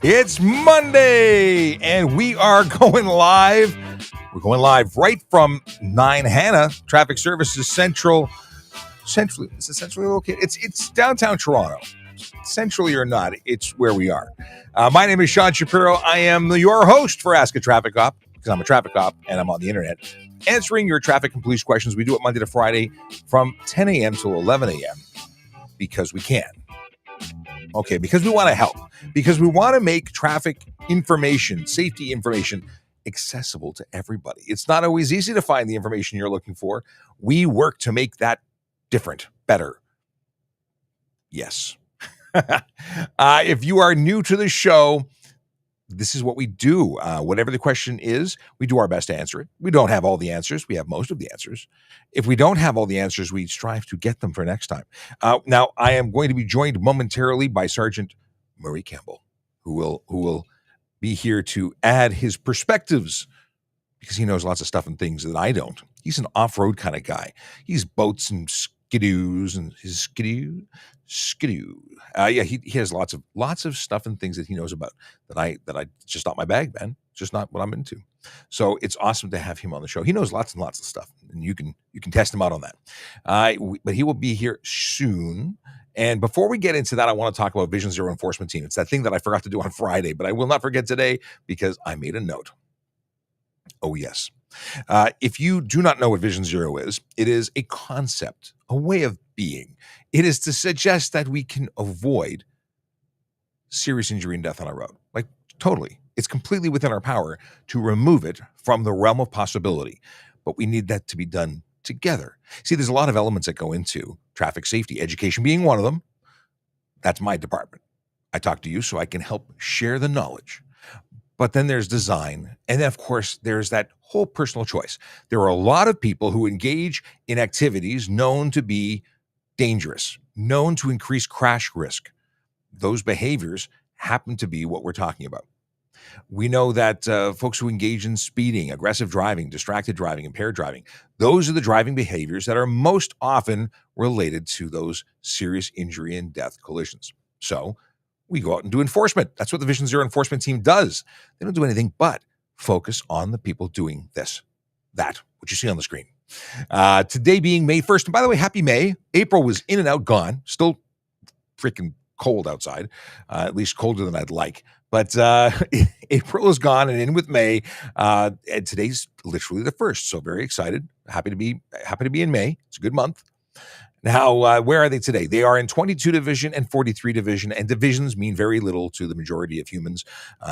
It's Monday, and we are going live. We're going live right from 9 Hannah Traffic Services Centrally. Is it centrally located? It's downtown Toronto. Centrally or not, it's where we are. My name is Sean Shapiro. I am your host for Ask a Traffic Cop, because I'm a traffic cop and I'm on the internet, answering your traffic and police questions. We do it Monday to Friday from 10 a.m. to 11 a.m. because we can. Okay, because we want to help, because we want to make traffic information, safety information, accessible to everybody. It's not always easy to find the information you're looking for. We work to make that different, better. Yes. If you are new to the show, this is what we do. Whatever the question is, we do our best to answer it. We don't have all the answers. We have most of the answers. If we don't have all the answers, we strive to get them for next time. Now, I am going to be joined momentarily by Sergeant Murray Campbell, who will be here to add his perspectives, because he knows lots of stuff and things that I don't. He's an off-road kind of guy. He's boats and skidoos and his skidoo. He has lots of stuff and things that he knows about that I it's just not my bag, man. It's just not what I'm into. So it's awesome to have him on the show. He knows lots and lots of stuff, and you can test him out on that. But he will be here soon. And before we get into that, I want to talk about Vision Zero Enforcement Team. It's that thing that I forgot to do on Friday, but I will not forget today because I made a note. Oh, yes. If you do not know what Vision Zero is, it is a concept, a way of being. It is to suggest that we can avoid serious injury and death on our road. Like, totally. It's completely within our power to remove it from the realm of possibility. But we need that to be done together. See, there's a lot of elements that go into traffic safety, education being one of them. That's my department. I talk to you so I can help share the knowledge. But then there's design. And then, of course, there's that whole personal choice. There are a lot of people who engage in activities known to be dangerous, known to increase crash risk. Those behaviors happen to be what we're talking about. We know that folks who engage in speeding, aggressive driving, distracted driving, impaired driving, those are the driving behaviors that are most often related to those serious injury and death collisions. So we go out and do enforcement. That's what the Vision Zero Enforcement Team does. They don't do anything but focus on the people doing that, what you see on the screen. Today being May 1st. And by the way, happy May. April was in and out, gone. Still freaking cold outside, at least colder than I'd like. But April is gone and in with May. And today's literally the 1st. So very excited. Happy to be in May. It's a good month. Now, where are they today? They are in 22 Division and 43 Division, and divisions mean very little to the majority of humans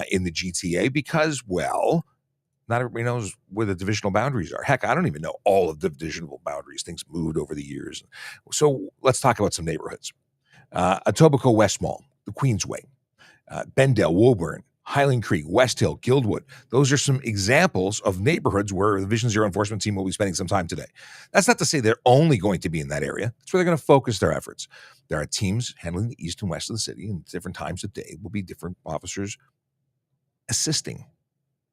in the GTA because, well, not everybody knows where the divisional boundaries are. Heck, I don't even know all of the divisional boundaries. Things moved over the years. So let's talk about some neighborhoods. Etobicoke West Mall, the Queensway, Bendale, Woburn, Highland Creek, West Hill, Guildwood. Those are some examples of neighborhoods where the Vision Zero Enforcement Team will be spending some time today. That's not to say they're only going to be in that area. That's where they're going to focus their efforts. There are teams handling the east and west of the city, and different times of day will be different officers assisting.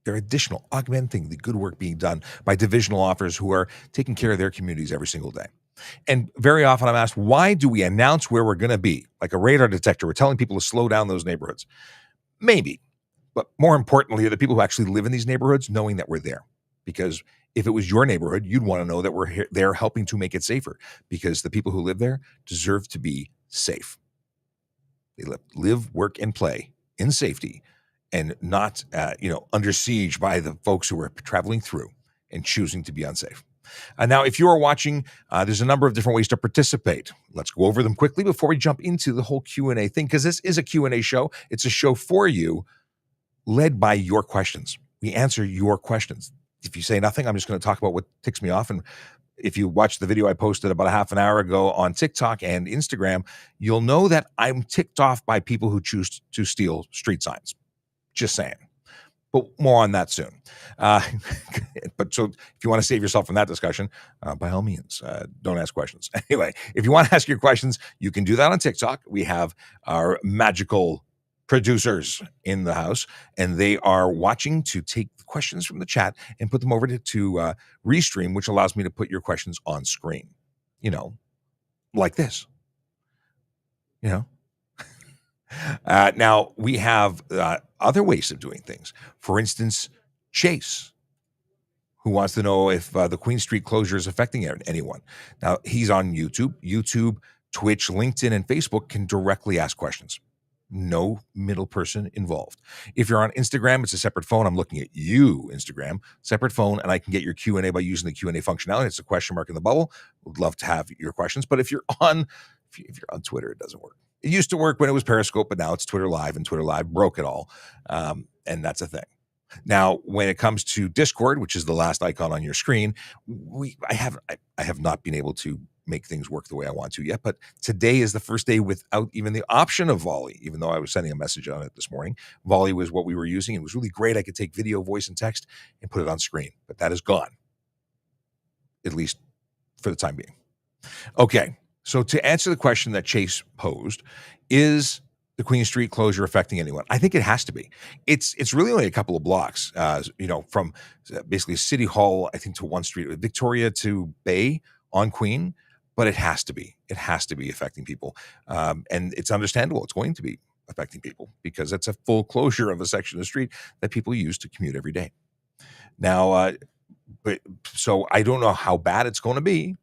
They're additional, augmenting the good work being done by divisional officers who are taking care of their communities every single day. And very often I'm asked, why do we announce where we're going to be? Like a radar detector, we're telling people to slow down those neighborhoods. Maybe. But more importantly, are the people who actually live in these neighborhoods knowing that we're there. Because if it was your neighborhood, you'd want to know that we're there helping to make it safer. Because the people who live there deserve to be safe. They live, work, and play in safety and not, under siege by the folks who are traveling through and choosing to be unsafe. Now, if you are watching, there's a number of different ways to participate. Let's go over them quickly before we jump into the whole Q&A thing, because this is a Q&A show. It's a show for you, led by your questions. We answer your questions. If you say nothing, I'm just going to talk about what ticks me off. And if you watch the video I posted about a half an hour ago on TikTok and Instagram, you'll know that I'm ticked off by people who choose to steal street signs. Just saying. But more on that soon. But so if you want to save yourself from that discussion, by all means, don't ask questions. Anyway, if you want to ask your questions, you can do that on TikTok. We have our magical producers in the house, and they are watching to take the questions from the chat and put them over to Restream, which allows me to put your questions on screen. Like this. Now, we have other ways of doing things. For instance, Chase, who wants to know if the Queen Street closure is affecting anyone. Now, he's on YouTube. YouTube, Twitch, LinkedIn, and Facebook can directly ask questions. No middle person involved. If you're on Instagram, it's a separate phone. I'm looking at you, Instagram, separate phone, and I can get your Q&A by using the Q&A functionality. It's a question mark in the bubble. Would love to have your questions. But if you're on Twitter, it doesn't work. It used to work when it was Periscope, but now it's Twitter Live, and Twitter Live broke it all. And that's a thing. Now, when it comes to Discord, which is the last icon on your screen, I have not been able to make things work the way I want to yet. But today is the first day without even the option of Volley, even though I was sending a message on it this morning. Volley was what we were using. It was really great. I could take video, voice, and text and put it on screen. But that is gone, at least for the time being. Okay, so to answer the question that Chase posed, is the Queen Street closure affecting anyone? I think it has to be. It's really only a couple of blocks, from basically City Hall, I think, to 1 street, Victoria to Bay on Queen, but it has to be. It has to be affecting people. And it's understandable. It's going to be affecting people because it's a full closure of a section of the street that people use to commute every day. Now, so I don't know how bad it's going to be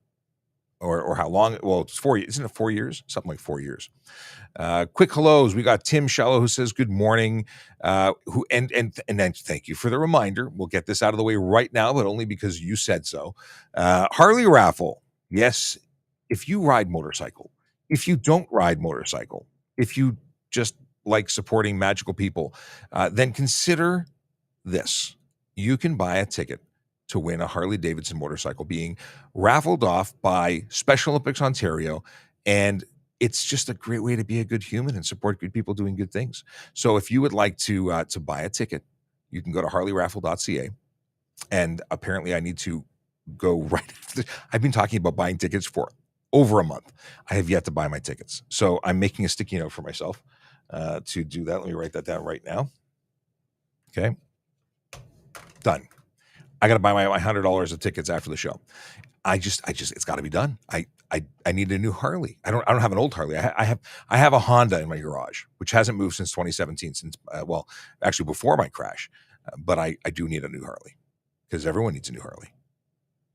or how long. Well, it's 4 years. Isn't it 4 years? Something like 4 years. Quick hellos. We got Tim Shallow who says good morning. And then thank you for the reminder. We'll get this out of the way right now, but only because you said so. Harley Raffle. Yes, if you ride motorcycle, if you don't ride motorcycle, if you just like supporting magical people, then consider this. You can buy a ticket to win a Harley Davidson motorcycle being raffled off by Special Olympics Ontario, and it's just a great way to be a good human and support good people doing good things. So if you would like to buy a ticket, you can go to harleyraffle.ca, and apparently I need to go right after. I've been talking about buying tickets for over a month. I have yet to buy my tickets. So I'm making a sticky note for myself to do that. Let me write that down right now. Okay. Done. I got to buy my $100 of tickets after the show. I just, it's got to be done. I need a new Harley. I don't have an old Harley. I have a Honda in my garage, which hasn't moved since 2017, actually before my crash. But I do need a new Harley because everyone needs a new Harley.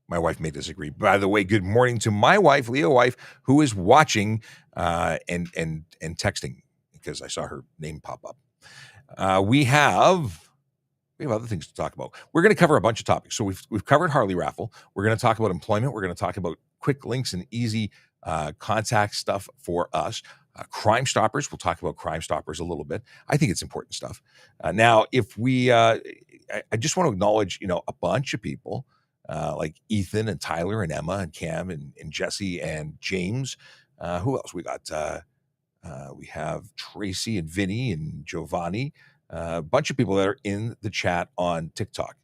My wife may disagree. By the way, good morning to my wife, Leo wife, who is watching and texting because I saw her name pop up. We have other things to talk about. We're going to cover a bunch of topics. So we've covered Harley Raffle. We're going to talk about employment. We're going to talk about quick links and easy contact stuff for us. Crime Stoppers. We'll talk about Crime Stoppers a little bit. I think it's important stuff. Now, if we, I just want to acknowledge, a bunch of people like Ethan and Tyler and Emma and Cam and Jesse and James. Who else? We got, we have Tracy and Vinny and Giovanni. A bunch of people that are in the chat on TikTok.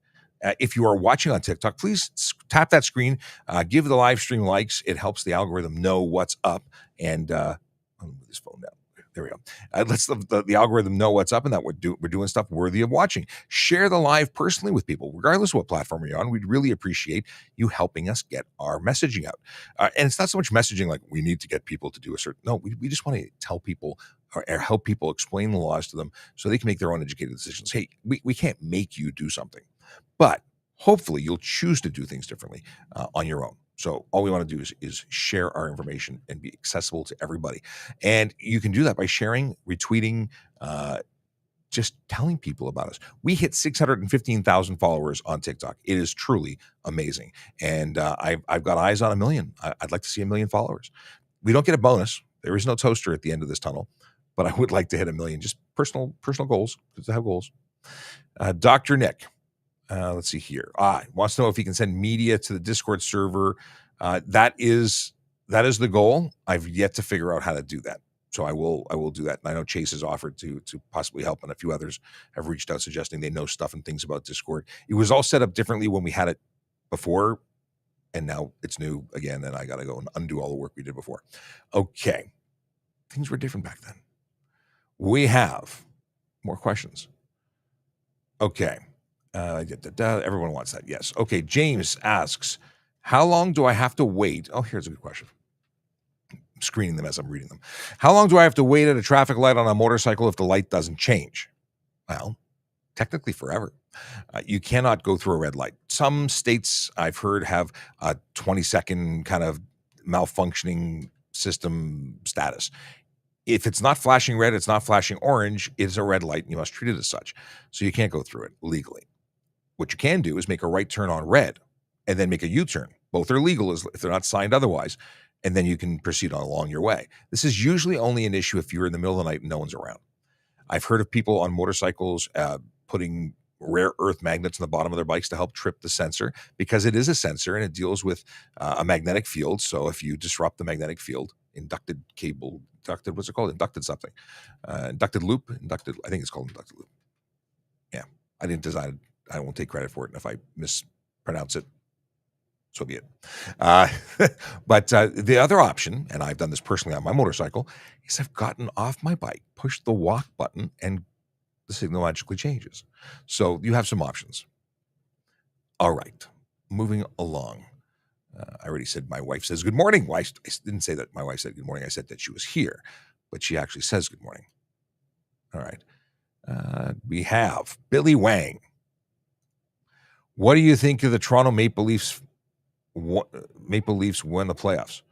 If you are watching on TikTok, please tap that screen, give the live stream likes. It helps the algorithm know what's up. And I'll move this phone down. There we go. Let's the algorithm know what's up and that we're doing stuff worthy of watching. Share the live personally with people, regardless of what platform you're on. We'd really appreciate you helping us get our messaging out. And it's not so much messaging like we need to get people to do a certain. No, we just want to tell people or help people explain the laws to them so they can make their own educated decisions. Hey, we can't make you do something, but hopefully you'll choose to do things differently on your own. So all we want to do is share our information and be accessible to everybody. And you can do that by sharing, retweeting, just telling people about us. We hit 615,000 followers on TikTok. It is truly amazing. And I've got eyes on 1 million. I'd like to see 1 million followers. We don't get a bonus. There is no toaster at the end of this tunnel, but I would like to hit 1 million, just personal goals, because I have goals. Dr. Nick. Let's see here. Wants to know if he can send media to the Discord server. That is the goal. I've yet to figure out how to do that. So I will do that. And I know Chase has offered to possibly help, and a few others have reached out suggesting they know stuff and things about Discord. It was all set up differently when we had it before, and now it's new again, and I got to go and undo all the work we did before. Okay. Things were different back then. We have more questions. Okay. Everyone wants that. Yes. Okay. James asks, how long do I have to wait? Oh, here's a good question. screening them as I'm reading them. How long do I have to wait at a traffic light on a motorcycle if the light doesn't change? Well, technically forever. You cannot go through a red light. Some states I've heard have a 20-second kind of malfunctioning system status. If it's not flashing red, it's not flashing orange, it's a red light and you must treat it as such. So you can't go through it legally. What you can do is make a right turn on red and then make a U-turn. Both are legal if they're not signed otherwise. And then you can proceed on along your way. This is usually only an issue if you're in the middle of the night and no one's around. I've heard of people on motorcycles putting rare earth magnets in the bottom of their bikes to help trip the sensor, because it is a sensor and it deals with a magnetic field. So if you disrupt the magnetic field, inducted loop, I think it's called inducted loop. Yeah, I didn't design it. I won't take credit for it. And if I mispronounce it, so be it. But the other option, and I've done this personally on my motorcycle, is I've gotten off my bike, pushed the walk button, and the signal magically changes. So you have some options. All right, moving along. I already said my wife says good morning. I didn't say that my wife said good morning. I said that she was here, but she actually says good morning. All right. We have Billy Wang. What do you think of the Toronto Maple Leafs win the playoffs?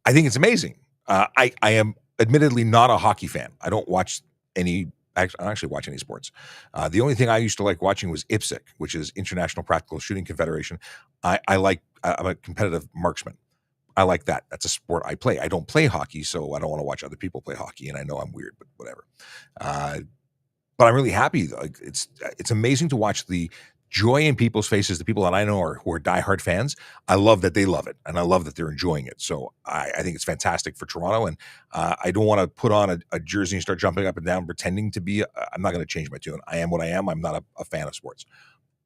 I think it's amazing. I am admittedly not a hockey fan. I don't watch any. I don't actually watch any sports. The only thing I used to like watching was IPSC, which is International Practical Shooting Confederation. I'm a competitive marksman. I like that. That's a sport I play. I don't play hockey, so I don't want to watch other people play hockey. And I know I'm weird, but whatever. But I'm really happy. Like, it's amazing to watch the joy in people's faces. The people that I know who are diehard fans. I love that they love it, and I love that they're enjoying it. So I think it's fantastic for Toronto. And I don't want to put on a jersey and start jumping up and down, pretending to be. I'm not going to change my tune. I am what I am. I'm not a fan of sports,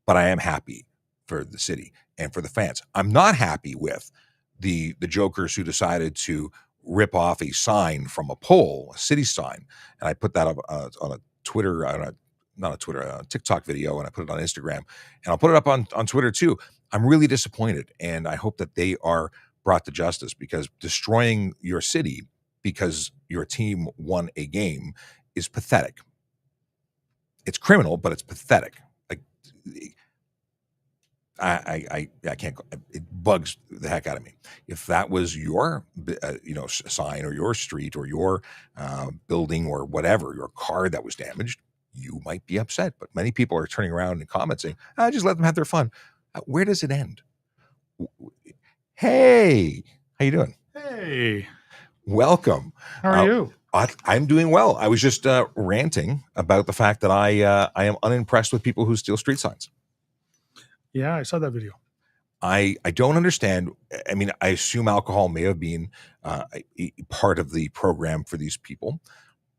but I am happy for the city and for the fans. I'm not happy with the jokers who decided to rip off a sign from a pole, a city sign, and I put that up on a Twitter, a TikTok video, and I put it on Instagram, and I'll put it up on Twitter too. I'm really disappointed, and I hope that they are brought to justice, because destroying your city because your team won a game is pathetic. It's criminal, but it's pathetic. Like, I can't. It bugs the heck out of me. If that was your, sign or your street or your building or whatever, your car that was damaged, you might be upset. But many people are turning around and commenting, just let them have their fun. Where does it end? Hey, how you doing? Hey. Welcome. How are you? I'm doing well. I was just ranting about the fact that I am unimpressed with people who steal street signs. Yeah, I saw that video. I don't understand. I mean, I assume alcohol may have been a part of the program for these people,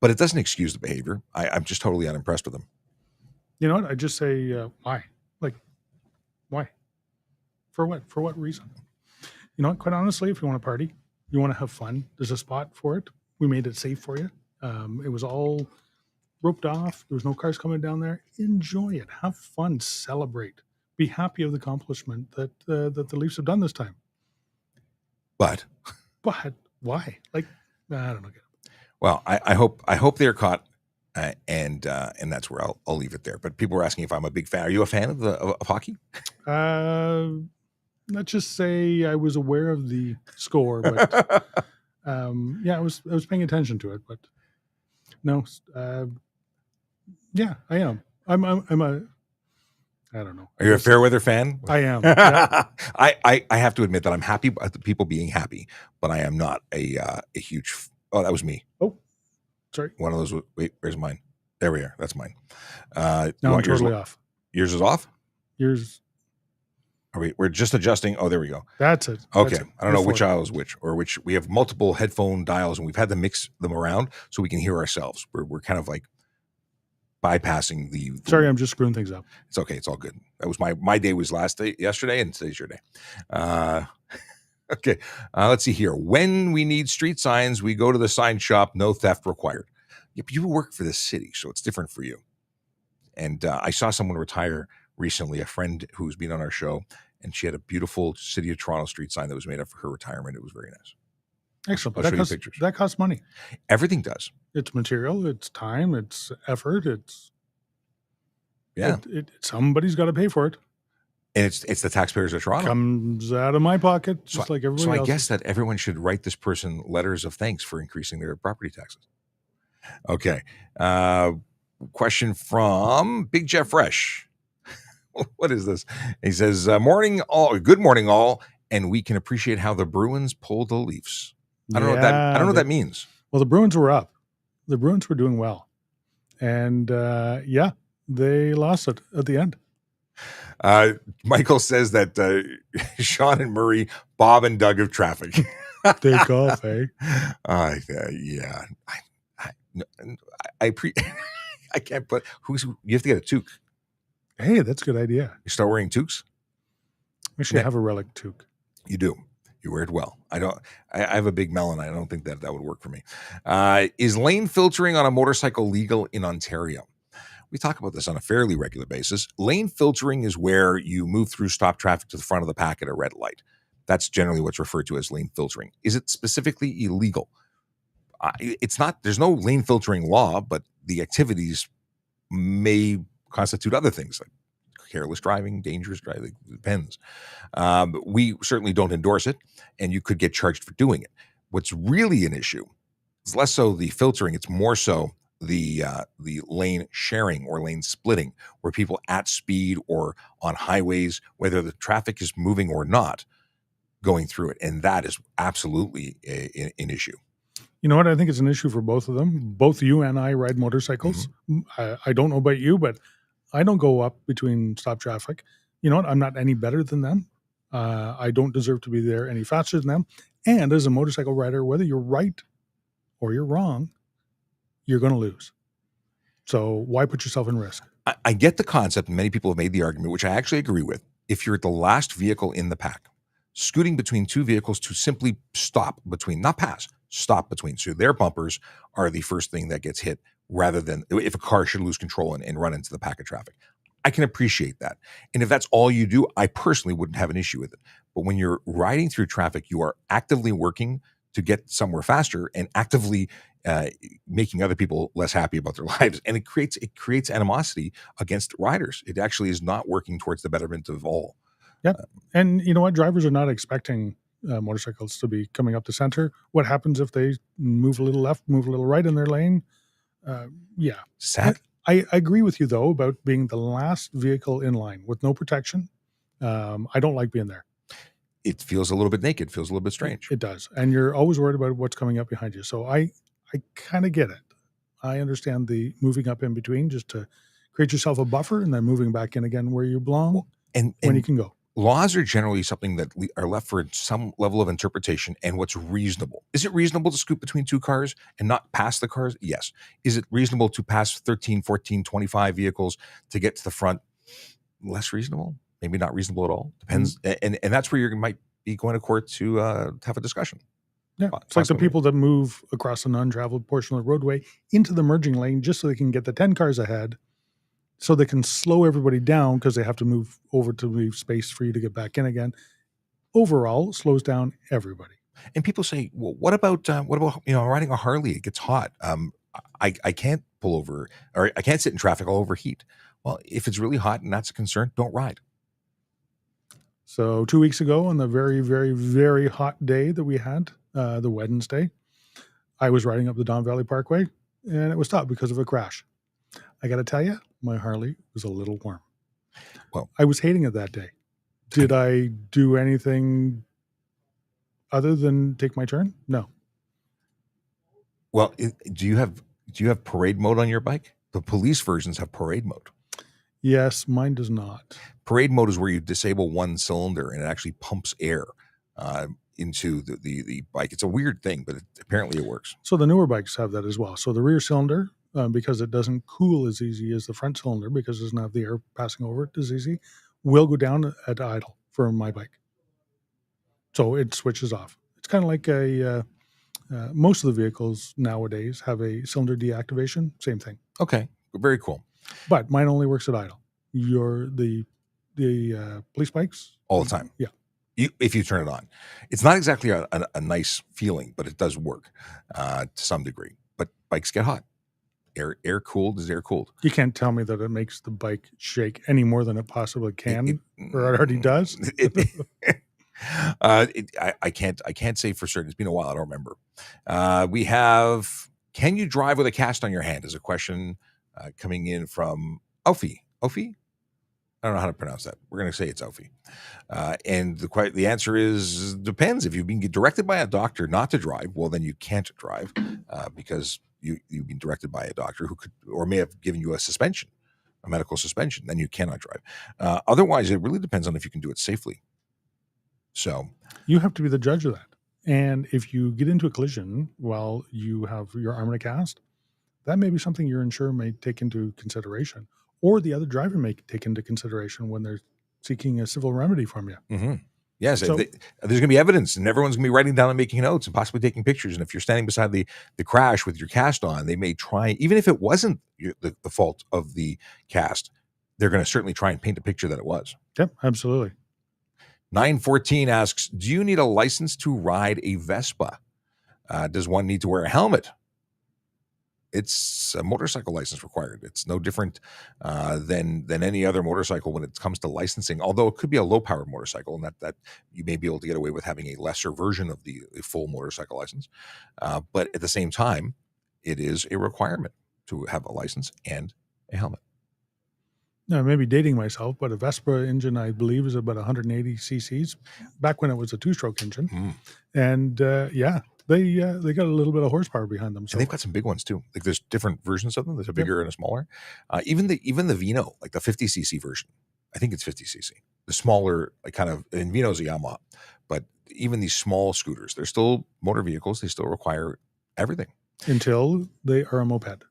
but it doesn't excuse the behavior. I'm just totally unimpressed with them. You know what? I just say, why? Like, why? For what? For what reason? You know what? Quite honestly, if you want to party, you want to have fun, there's a spot for it. We made it safe for you. It was all roped off. There was no cars coming down there. Enjoy it. Have fun. Celebrate. Be happy of the accomplishment that the Leafs have done this time. But why? Like, I don't know. Well, I hope they're caught, and that's where I'll leave it there. But people were asking if I'm a big fan. Are you a fan of hockey? Let's just say I was aware of the score, but yeah, I was paying attention to it. But no, yeah, I am. I'm a. I don't know. Are you a fair weather fan? I am. Yeah. I have to admit that I'm happy about the people being happy, but I am not a huge. Oh, that was me. Oh, sorry. One of those. Wait, where's mine? There we are. That's mine. No, I'm totally off. Yours is off? Yours. We're just adjusting. Oh, there we go. That's it. Okay. That's it. I don't know which aisle is which, or which. We have multiple headphone dials, and we've had to mix them around so we can hear ourselves. We're kind of like bypassing the. Sorry, I'm just screwing things up. It's okay. It's all good. That was my day was yesterday, and today's your day. Okay. Let's see here. When we need street signs, we go to the sign shop. No theft required. Yeah, but you work for the city, so it's different for you. And I saw someone retire recently, a friend who's been on our show, and she had a beautiful City of Toronto street sign that was made up for her retirement. It was very nice. Excellent. I'll But show you pictures. that costs money. Everything does. It's material, it's time, it's effort, Yeah. Somebody's got to pay for it. And it's the taxpayers of Toronto. Comes out of my pocket, just like everybody else. So I guess that everyone should write this person letters of thanks for increasing their property taxes. Okay. Question from Big Jeff Fresh. What is this? He says, morning all, good morning all, and we can appreciate how the Bruins pulled the Leafs. I don't know what that means. Well, the Bruins were up. The Bruins were doing well. And they lost it at the end. Michael says that Sean and Murray, Bob and Doug of traffic. Take off, eh? Yeah. I can't put you have to get a toque. Hey, that's a good idea. You start wearing toques? Actually, I have a relic toque. You do. You wear it well. I have a big melon. I don't think that would work for me. Is lane filtering on a motorcycle legal in Ontario? We talk about this on a fairly regular basis. Lane filtering is where you move through stop traffic to the front of the pack at a red light. That's generally what's referred to as lane filtering. Is it specifically illegal? It's not. There's no lane filtering law, but the activities may constitute other things like careless driving, dangerous driving. It depends. We certainly don't endorse it, and you could get charged for doing it. What's really an issue is less so the filtering. It's more so the lane sharing or lane splitting, where people at speed or on highways, whether the traffic is moving or not, going through it. And that is absolutely an issue. You know what? I think it's an issue for both of them. Both you and I ride motorcycles. Mm-hmm. I don't know about you, but I don't go up between stop traffic. You know what? I'm not any better than them. I don't deserve to be there any faster than them. And as a motorcycle rider, whether you're right or you're wrong, you're going to lose. So why put yourself in risk? I get the concept, and many people have made the argument, which I actually agree with. If you're the last vehicle in the pack, scooting between two vehicles to simply stop between, not pass, stop between. So their bumpers are the first thing that gets hit, rather than if a car should lose control and run into the pack of traffic. I can appreciate that. And if that's all you do, I personally wouldn't have an issue with it. But when you're riding through traffic, you are actively working to get somewhere faster and actively making other people less happy about their lives. And it creates animosity against riders. It actually is not working towards the betterment of all. Yeah. And you know what? Drivers are not expecting motorcycles to be coming up the center. What happens if they move a little left, move a little right in their lane? Yeah. Sad. I agree with you, though, about being the last vehicle in line with no protection. I don't like being there. It feels a little bit naked, feels a little bit strange. It does. And you're always worried about what's coming up behind you. So I kind of get it. I understand the moving up in between just to create yourself a buffer and then moving back in again where you belong and when you can go. Laws are generally something that are left for some level of interpretation and what's reasonable. Is it reasonable to scoot between two cars and not pass the cars? Yes. Is it reasonable to pass 13, 14, 25 vehicles to get to the front? Less reasonable? Maybe not reasonable at all. Depends. Mm-hmm. And that's where you might be going to court to have a discussion. Yeah. It's like the people that move across an untraveled portion of the roadway into the merging lane just so they can get the 10 cars ahead, so they can slow everybody down because they have to move over to leave space for you to get back in again. Overall, it slows down everybody. And people say, well, what about riding a Harley? It gets hot. I can't pull over, or I can't sit in traffic. I'll overheat. Well, if it's really hot and that's a concern, don't ride. So 2 weeks ago, on the very, very, very hot day that we had, the Wednesday, I was riding up the Don Valley Parkway, and it was stopped because of a crash. I got to tell you, my Harley was a little warm. Well, I was hating it that day. Did I do anything other than take my turn? No. Well, do you have parade mode on your bike? The police versions have parade mode. Yes, mine does not. Parade mode is where you disable one cylinder and it actually pumps air into the bike. It's a weird thing, but apparently it works. So the newer bikes have that as well. So the rear cylinder, because it doesn't cool as easy as the front cylinder, because it doesn't have the air passing over it as easy, will go down at idle for my bike. So it switches off. It's kind of like most of the vehicles nowadays have a cylinder deactivation. Same thing. Okay, very cool. But mine only works at idle. The police bikes? All the time. Yeah. if you turn it on. It's not exactly a nice feeling, but it does work to some degree. But bikes get hot. Air cooled is air cooled. You can't tell me that it makes the bike shake any more than it possibly can, or it already does. I can't say for certain. It's been a while. I don't remember. We have, can you drive with a cast on your hand? Is a question coming in from Ophie. Ophie? I don't know how to pronounce that. We're going to say it's Ophie. And the answer is depends. If you've been directed by a doctor not to drive, well, then you can't drive because you've been directed by a doctor who could or may have given you a suspension, a medical suspension. Then you cannot drive. Otherwise, it really depends on if you can do it safely. So you have to be the judge of that. And if you get into a collision while you have your arm in a cast, that may be something your insurer may take into consideration, or the other driver may take into consideration when they're seeking a civil remedy from you. Mm-hmm. Yes, So- there's going to be evidence, and everyone's going to be writing down and making notes and possibly taking pictures. And if you're standing beside the crash with your cast on, they may try, even if it wasn't the fault of the cast, they're going to certainly try and paint a picture that it was. Yep, absolutely. 914 asks, do you need a license to ride a Vespa? Does one need to wear a helmet? It's a motorcycle license required. It's no different than any other motorcycle when it comes to licensing, although it could be a low-powered motorcycle, and that you may be able to get away with having a lesser version of the full motorcycle license. But at the same time, it is a requirement to have a license and a helmet. Now, maybe dating myself, but a Vespa engine, I believe, is about 180 cc's back when it was a two-stroke engine. And they got a little bit of horsepower behind them. So And they've got some big ones too. Like there's different versions of them. There's a bigger and a smaller. Even the Vino, like the 50cc version, I think it's 50cc. The smaller, like kind of, and Vino's a Yamaha, but even these small scooters, they're still motor vehicles. They still require everything. Until they are a moped.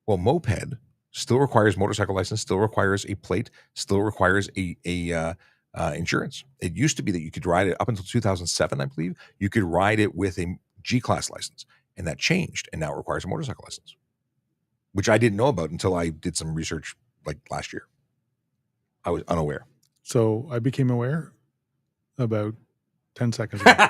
Well, moped still requires motorcycle license, still requires a plate, still requires a insurance. It used to be that you could ride it up until 2007, I believe. You could ride it with a G-class license, and that changed, and now it requires a motorcycle license, which I didn't know about until I did some research like last year. I was unaware. So I became aware about 10 seconds ago.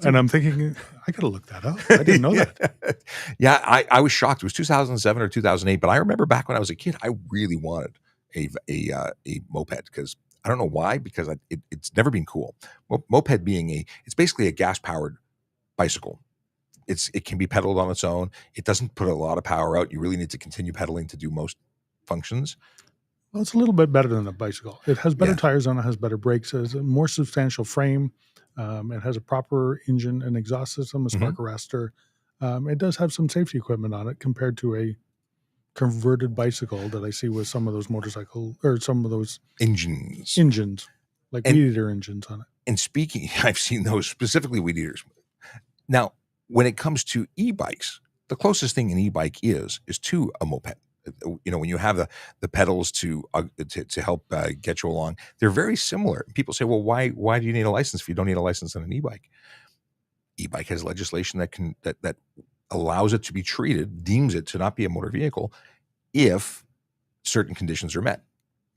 And I'm thinking, I got to look that up. I didn't know that. Yeah, I was shocked. It was 2007 or 2008, but I remember back when I was a kid, I really wanted a moped because I don't know why, because it's never been cool. Moped being it's basically a gas-powered bicycle. It can be pedaled on its own. It doesn't put a lot of power out. You really need to continue pedaling to do most functions. Well, it's a little bit better than a bicycle. It has better tires on it, has better brakes, it has a more substantial frame. It has a proper engine and exhaust system, a spark arrestor. It does have some safety equipment on it compared to a converted bicycle that I see with some of those motorcycle or some of those engines, like weed eater engines on it. And speaking, I've seen those specifically weed eaters. Now, when it comes to e-bikes, the closest thing an e-bike is to a moped. You know, when you have the pedals to help get you along, they're very similar. People say, well, why do you need a license if you don't need a license on an e-bike? E-bike has legislation that allows it to be treated, deems it to not be a motor vehicle if certain conditions are met.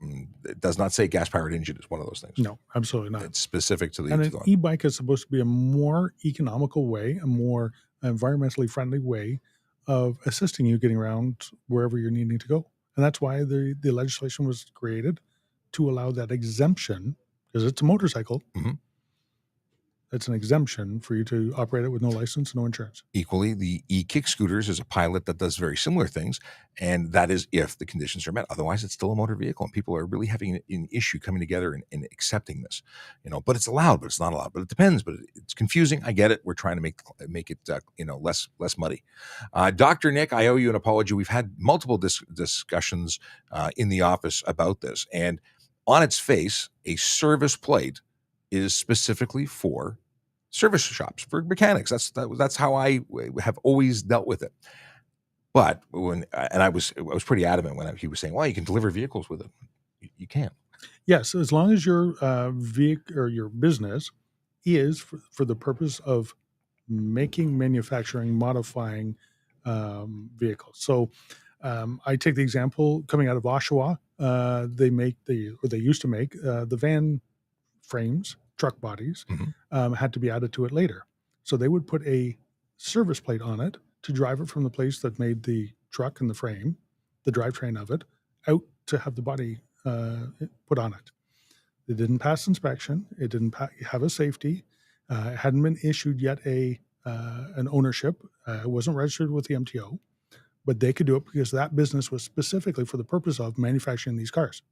It does not say gas-powered engine is one of those things. No, absolutely not. It's specific to the. And an e-bike is supposed to be a more economical way, a more environmentally friendly way of assisting you getting around wherever you're needing to go. And that's why the legislation was created to allow that exemption, because it's a motorcycle. It's an exemption for you to operate it with no license, no insurance. Equally, the e-kick scooters is a pilot that does very similar things, and that is if the conditions are met. Otherwise, it's still a motor vehicle, and people are really having an issue coming together and accepting this. You know, but it's allowed, but it's not allowed. But it depends. But it's confusing. I get it. We're trying to make it less muddy. Dr. Nick, I owe you an apology. We've had multiple discussions in the office about this, and on its face, a service plate is specifically for service shops, for mechanics. That's how I have always dealt with it. But I was pretty adamant when he was saying, well, you can deliver vehicles with it. You can. Yes, as long as your vehicle or your business is for the purpose of making, manufacturing, modifying vehicles. So I take the example coming out of Oshawa. they used to make the van frames, truck bodies, had to be added to it later. So they would put a service plate on it to drive it from the place that made the truck and the frame, the drivetrain of it, out to have the body put on it. It didn't pass inspection. It didn't have a safety. It hadn't been issued yet an ownership. It wasn't registered with the MTO, but they could do it because that business was specifically for the purpose of manufacturing these cars.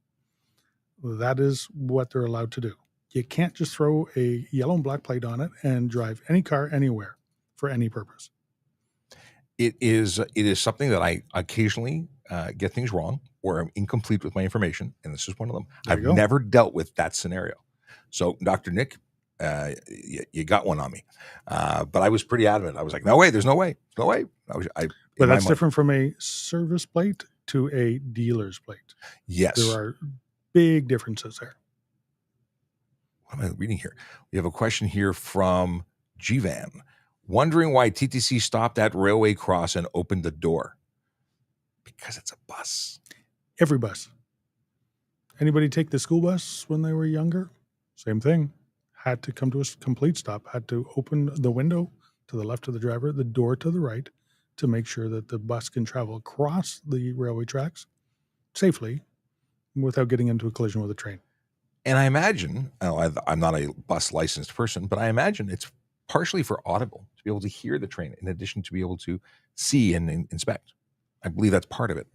That is what they're allowed to do. You can't just throw a yellow and black plate on it and drive any car anywhere for any purpose. It is something that I occasionally get things wrong or I'm incomplete with my information, and this is one of them. I've never dealt with that scenario. So, Dr. Nick, you got one on me. But I was pretty adamant. I was like, no way, there's no way. No way. But that's different from a service plate to a dealer's plate. Yes. There are big differences there. What am I reading here? We have a question here from G-Van. Wondering why TTC stopped at Railway Cross and opened the door. Because it's a bus. Every bus. Anybody take the school bus when they were younger? Same thing. Had to come to a complete stop. Had to open the window to the left of the driver, the door to the right, to make sure that the bus can travel across the railway tracks safely without getting into a collision with a train. And I imagine, I'm not a bus licensed person, but I imagine it's partially for audible, to be able to hear the train in addition to be able to see and inspect. I believe that's part of it.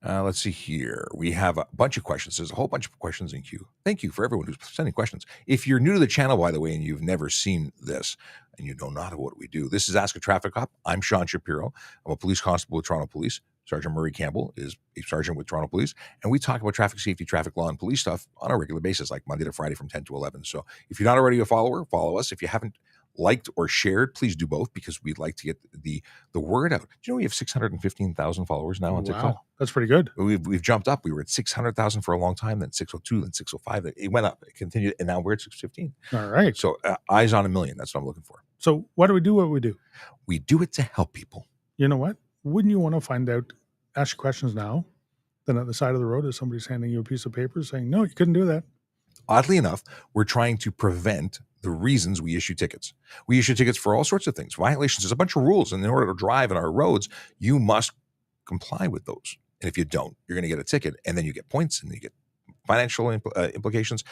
Let's see here. We have a bunch of questions. There's a whole bunch of questions in queue. Thank you for everyone who's sending questions. If you're new to the channel, by the way, and you've never seen this and you know not what we do, this is Ask a Traffic Cop. I'm Sean Shapiro. I'm a police constable with Toronto Police. Sergeant Murray Campbell is a sergeant with Toronto Police. And we talk about traffic safety, traffic law, and police stuff on a regular basis, like Monday to Friday from 10 to 11. So if you're not already a follower, follow us. If you haven't liked or shared, please do both, because we'd like to get the word out. Do you know we have 615,000 followers now on TikTok? Wow, that's pretty good. We've jumped up. We were at 600,000 for a long time, then 602, then 605. It went up. It continued, and now we're at 615. All right. So eyes on a million. That's what I'm looking for. So why do we do what we do? We do it to help people. You know what? Wouldn't you want to find out, ask questions now, then at the side of the road, if somebody's handing you a piece of paper saying, no, you couldn't do that? Oddly enough, we're trying to prevent the reasons we issue tickets. We issue tickets for all sorts of things, violations. There's a bunch of rules, and in order to drive on our roads, you must comply with those. And if you don't, you're going to get a ticket, and then you get points, and you get financial implications,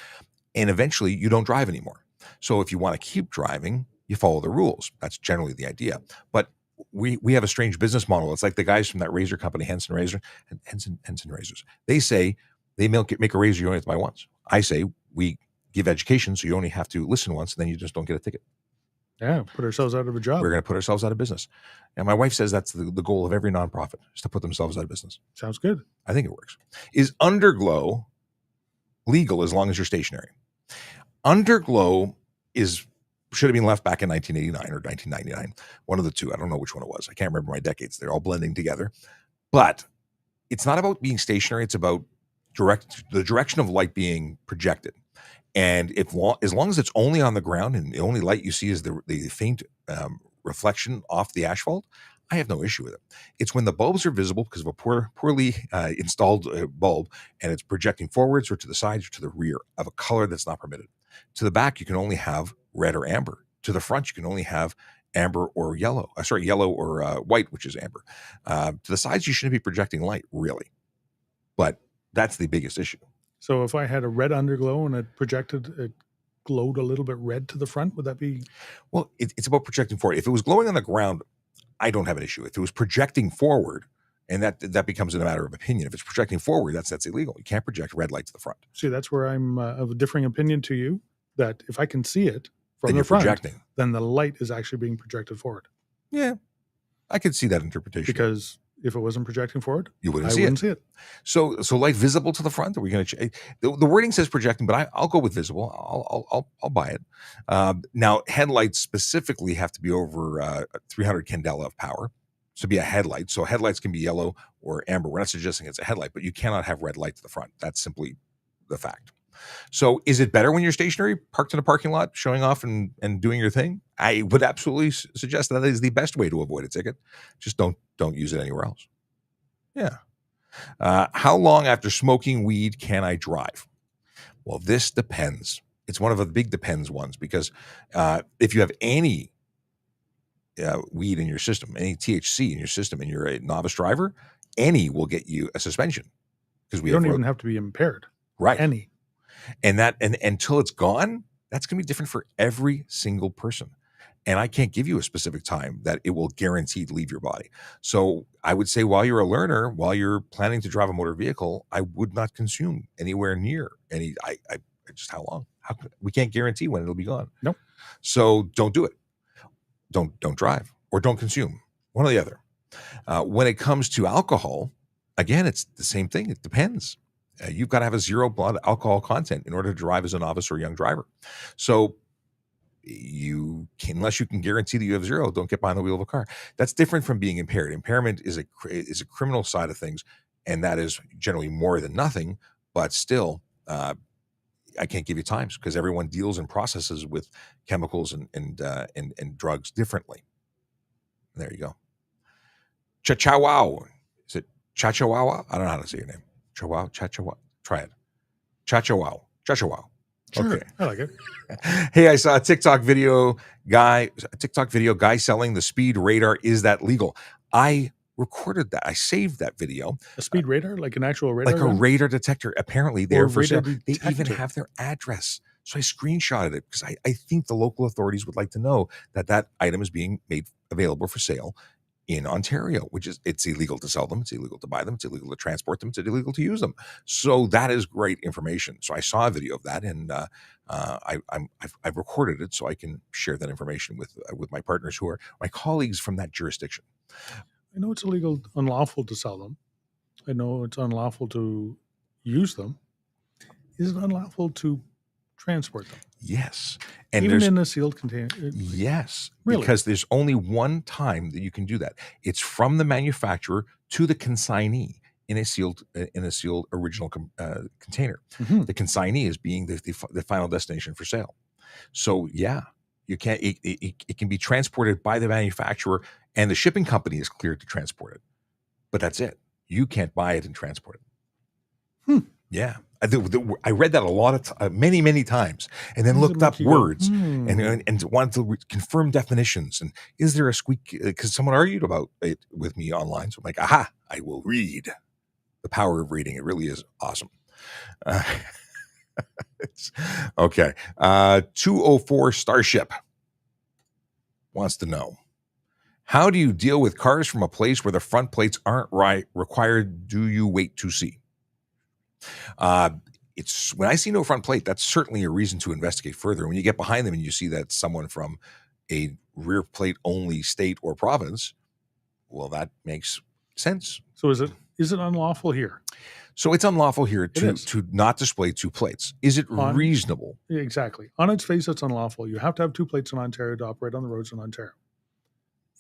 and eventually you don't drive anymore. So if you want to keep driving, you follow the rules. That's generally the idea. But we have a strange business model. It's like the guys from that razor company, Henson Razors. They say they make a razor you only have to buy once. I say we give education, so you only have to listen once, and then you just don't get a ticket. Yeah, put ourselves out of a job. We're going to put ourselves out of business. And my wife says that's the goal of every nonprofit, is to put themselves out of business. Sounds good. I think it works. Is underglow legal as long as you're stationary? Underglow should have been left back in 1989 or 1999. One of the two. I don't know which one it was. I can't remember my decades. They're all blending together. But it's not about being stationary. It's about the direction of light being projected. And as long as it's only on the ground and the only light you see is the faint reflection off the asphalt, I have no issue with it. It's when the bulbs are visible because of a poorly installed bulb, and it's projecting forwards or to the sides or to the rear of a color that's not permitted. To the back, you can only have red or amber. To the front, you can only have amber or yellow. Yellow or white, which is amber. To the sides, you shouldn't be projecting light, really. But that's the biggest issue. So if I had a red underglow and it glowed a little bit red to the front, would that be? Well, it's about projecting forward. If it was glowing on the ground, I don't have an issue. If it was projecting forward, and that becomes a matter of opinion. If it's projecting forward, that's illegal. You can't project red light to the front. See, that's where I'm of a differing opinion to you, that if I can see it from the front, then the light is actually being projected forward. Yeah, I could see that interpretation. Because if it wasn't projecting forward, I wouldn't see it. So light visible to the front. Are we going to? The wording says projecting, but I'll go with visible. I'll buy it. Now, headlights specifically have to be over 300 candela of power to be a headlight. So headlights can be yellow or amber. We're not suggesting it's a headlight, but you cannot have red light to the front. That's simply the fact. So is it better when you're stationary, parked in a parking lot, showing off and doing your thing? I would absolutely suggest that is the best way to avoid a ticket. Just don't use it anywhere else. Yeah. How long after smoking weed can I drive? Well, this depends. It's one of the big depends ones because if you have any weed in your system, any THC in your system, and you're a novice driver, any will get you a suspension because we You don't even have to be impaired. right. Any. And until it's gone, that's going to be different for every single person. And I can't give you a specific time that it will guaranteed leave your body. So I would say while you're a learner, while you're planning to drive a motor vehicle, I would not consume anywhere near any. I just how long? We can't guarantee when it'll be gone. Nope. So don't do it. Don't drive or don't consume. One or the other. When it comes to alcohol, again, it's the same thing. It depends. You've got to have a 0 blood alcohol content in order to drive as a novice or young driver. So unless you can guarantee that you have 0, don't get behind the wheel of a car. That's different from being impaired. Impairment is a criminal side of things, and that is generally more than nothing. But still, I can't give you times because everyone deals and processes with chemicals and drugs differently. There you go. Chachawa. Is it Chachawawa? I don't know how to say your name. Chachawa. Try it. Chachawa. Chachawa. Sure, Okay. I like it. Hey, I saw a TikTok video guy selling the speed radar. Is that legal? I recorded that. I saved that video. A speed radar, like an actual radar, like a radar detector. Apparently, they're for sale. They even detector. have their address. So I screenshotted it because I think the local authorities would like to know that item is being made available for sale in Ontario, which is it's illegal to sell them, it's illegal to buy them, it's illegal to transport them, it's illegal to use them. So that is great information. So I saw a video of that, and I've recorded it so I can share that information with my partners who are my colleagues from that jurisdiction. I know it's unlawful to sell them. I know it's unlawful to use them. Is it unlawful to transport them? Yes. And even in a sealed container? Yes. Really? Because there's only one time that you can do that. It's from the manufacturer to the consignee in a sealed original container. Mm-hmm. The consignee is being the final destination for sale. So yeah, you can't. It can be transported by the manufacturer, and the shipping company is cleared to transport it. But that's it. You can't buy it and transport it. Yeah. I read that a lot of many times, and then looked up words and wanted to confirm definitions. And is there a squeak? Because someone argued about it with me online. So I'm like, aha, I will read. The power of reading. It really is awesome. Okay. 204 Starship wants to know, how do you deal with cars from a place where the front plates aren't required? Do you wait to see? It's when I see no front plate, that's certainly a reason to investigate further. When you get behind them and you see that someone from a rear plate only state or province, well, that makes sense. So is it unlawful here? So it's unlawful here to not display 2 plates. Is it reasonable? Exactly. On its face, it's unlawful. You have to have 2 plates in Ontario to operate on the roads in Ontario.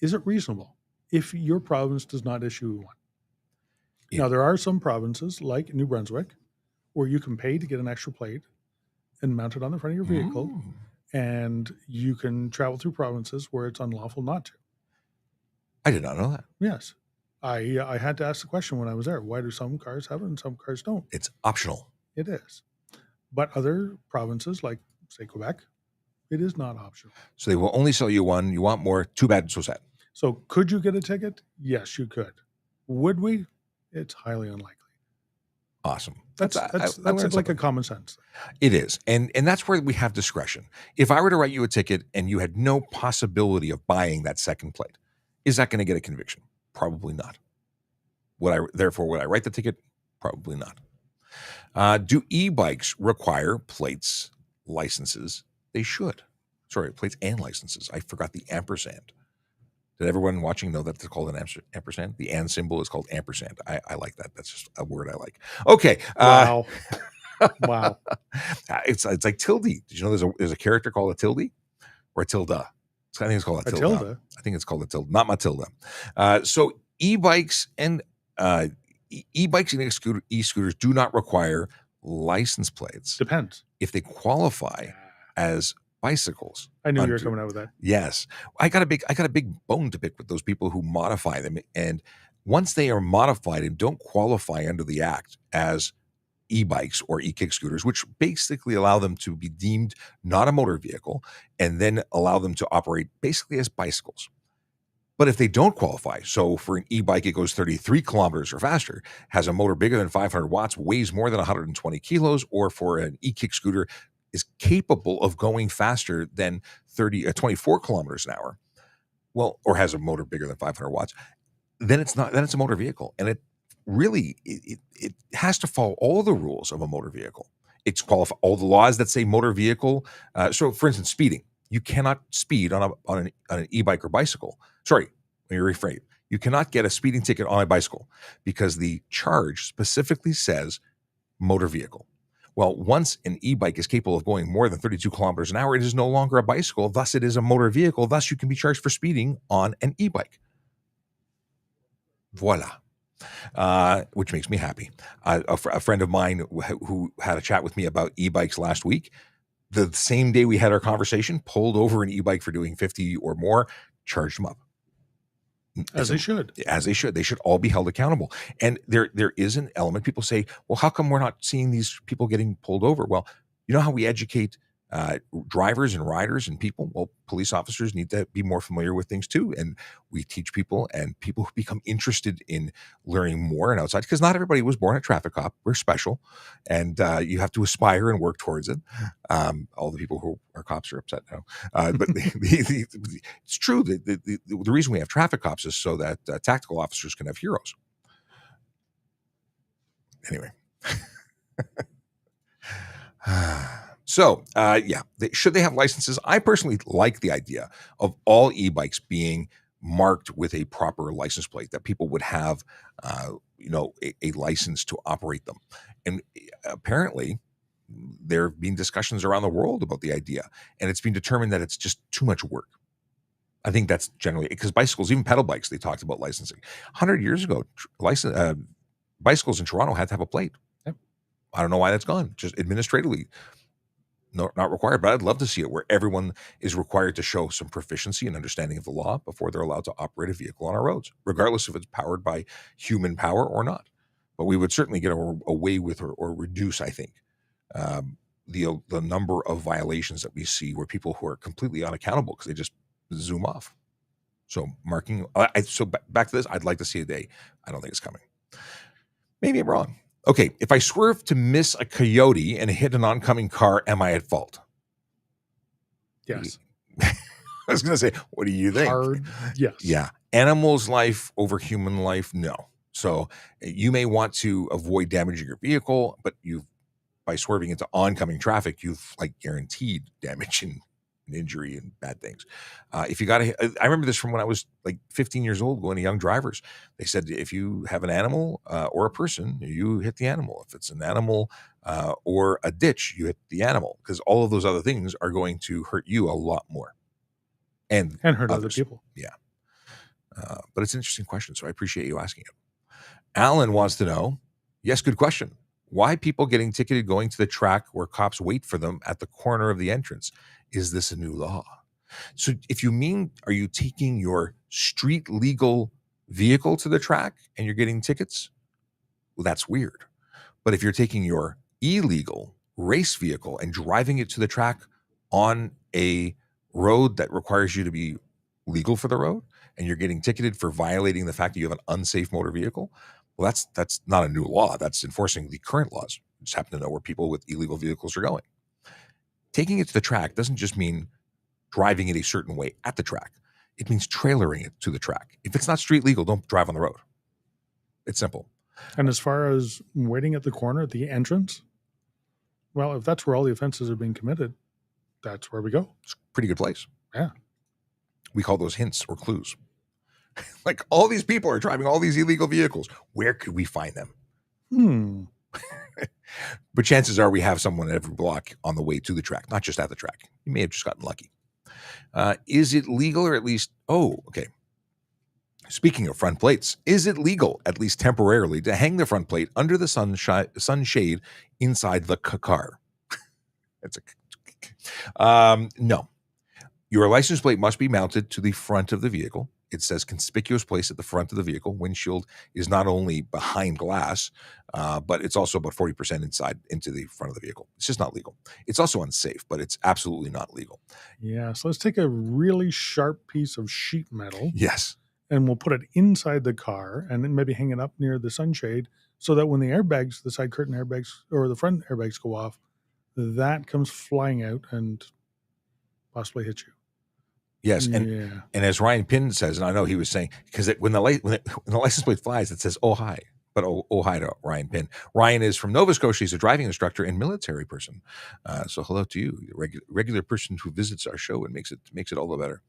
Is it reasonable if your province does not issue one? Yeah. Now, there are some provinces like New Brunswick where you can pay to get an extra plate and mount it on the front of your vehicle, and you can travel through provinces where it's unlawful not to. I did not know that. Yes. I had to ask the question when I was there. Why do some cars have it and some cars don't? It's optional. It is. But other provinces, like, say, Quebec, it is not optional. So they will only sell you one. You want more? Too bad, so sad. So could you get a ticket? Yes, you could. Would we? It's highly unlikely. Awesome. That's like a common sense. It is. And that's where we have discretion. If I were to write you a ticket and you had no possibility of buying that second plate, is that going to get a conviction? Probably not. Would I write the ticket? Probably not. Do e-bikes require plates, licenses? They should. Sorry, plates and licenses. I forgot the ampersand. Did everyone watching know that it's called an ampersand? The and symbol is called ampersand. I like that. That's just a word I like. Okay. Wow. Wow. It's like tilde. Did you know there's a character called a tilde or a tilde? I think it's called a tilde. I think it's called a tilde, not Matilda. So e-bikes and e-scooters do not require license plates. Depends. If they qualify as bicycles. I knew you were coming out with that. Yes. I got a big bone to pick with those people who modify them and once they are modified and don't qualify under the act as e-bikes or e-kick scooters, which basically allow them to be deemed not a motor vehicle and then allow them to operate basically as bicycles. But if they don't qualify, so for an e-bike, it goes 33 kilometers or faster, has a motor bigger than 500 watts, weighs more than 120 kilos, or for an e-kick scooter is capable of going faster than 24 kilometers an hour, well, or has a motor bigger than 500 watts, then it's not, then it's a motor vehicle. And it really, it has to follow all the rules of a motor vehicle. It's qualify all the laws that say motor vehicle. So for instance, speeding, you cannot speed on an e-bike or bicycle. Sorry, let me rephrase. You cannot get a speeding ticket on a bicycle because the charge specifically says motor vehicle. Well, once an e-bike is capable of going more than 32 kilometers an hour, it is no longer a bicycle. Thus, it is a motor vehicle. Thus, you can be charged for speeding on an e-bike. Voila. Which makes me happy. A friend of mine who had a chat with me about e-bikes last week, the same day we had our conversation, pulled over an e-bike for doing 50 or more, charged him up. As they should. As they should. They should all be held accountable. And there is an element. People say, well, how come we're not seeing these people getting pulled over? Well, you know how we educate drivers and riders and people? Well, police officers need to be more familiar with things too. And we teach people, and people who become interested in learning more and outside, because not everybody was born a traffic cop. We're special, and you have to aspire and work towards it. All the people who are cops are upset now. But it's true. The reason we have traffic cops is so that tactical officers can have heroes. Anyway. So, should they have licenses? I personally like the idea of all e-bikes being marked with a proper license plate, that people would have, a license to operate them. And apparently, there have been discussions around the world about the idea, and it's been determined that it's just too much work. I think that's generally because bicycles, even pedal bikes, they talked about licensing. 100 years ago, bicycles in Toronto had to have a plate. Yep. I don't know why that's gone. Just administratively. No, not required, but I'd love to see it where everyone is required to show some proficiency and understanding of the law before they're allowed to operate a vehicle on our roads, regardless if it's powered by human power or not. But we would certainly get away with or reduce, I think, the number of violations that we see where people who are completely unaccountable because they just zoom off. So marking. So back to this, I'd like to see a day. I don't think it's coming. Maybe I'm wrong. Okay, if I swerve to miss a coyote and hit an oncoming car, am I at fault? Yes. I was going to say, what do you think? Hard, yes. Yeah. Animals' life over human life, no. So you may want to avoid damaging your vehicle, but by swerving into oncoming traffic, you've guaranteed damage and injury and bad things. If you got to, I remember this from when I was 15 years old, going to young drivers. They said, if you have an animal or a person, you hit the animal. If it's an animal or a ditch, you hit the animal, because all of those other things are going to hurt you a lot more. And hurt other people. Yeah. But it's an interesting question, so I appreciate you asking it. Alan wants to know, yes, good question. Why people getting ticketed going to the track where cops wait for them at the corner of the entrance? Is this a new law? So if you mean, are you taking your street legal vehicle to the track and you're getting tickets? Well, that's weird. But if you're taking your illegal race vehicle and driving it to the track on a road that requires you to be legal for the road, and you're getting ticketed for violating the fact that you have an unsafe motor vehicle, well, that's not a new law. That's enforcing the current laws. We just happen to know where people with illegal vehicles are going. Taking it to the track doesn't just mean driving it a certain way at the track. It means trailering it to the track. If it's not street legal, don't drive on the road. It's simple. And as far as waiting at the corner at the entrance, well, if that's where all the offenses are being committed, that's where we go. It's a pretty good place. Yeah. We call those hints or clues. All these people are driving all these illegal vehicles. Where could we find them? But chances are we have someone at every block on the way to the track, not just at the track. You may have just gotten lucky. Is it legal, or at least, okay. Speaking of front plates, is it legal, at least temporarily, to hang the front plate under the sunshade inside the car? No. Your license plate must be mounted to the front of the vehicle. It says conspicuous place at the front of the vehicle. Windshield is not only behind glass, but it's also about 40% inside into the front of the vehicle. It's just not legal. It's also unsafe, but it's absolutely not legal. Yeah. So let's take a really sharp piece of sheet metal Yes. and we'll put it inside the car and then maybe hang it up near the sunshade so that when the airbags, the side curtain airbags or the front airbags go off, that comes flying out and possibly hit you. Yes, and as Ryan Pinn says, and I know he was saying, because when the license plate flies, it says "Oh hi," but oh hi to Ryan Pinn. Ryan is from Nova Scotia. He's a driving instructor and military person. So hello to you, regular person who visits our show and makes it all the better.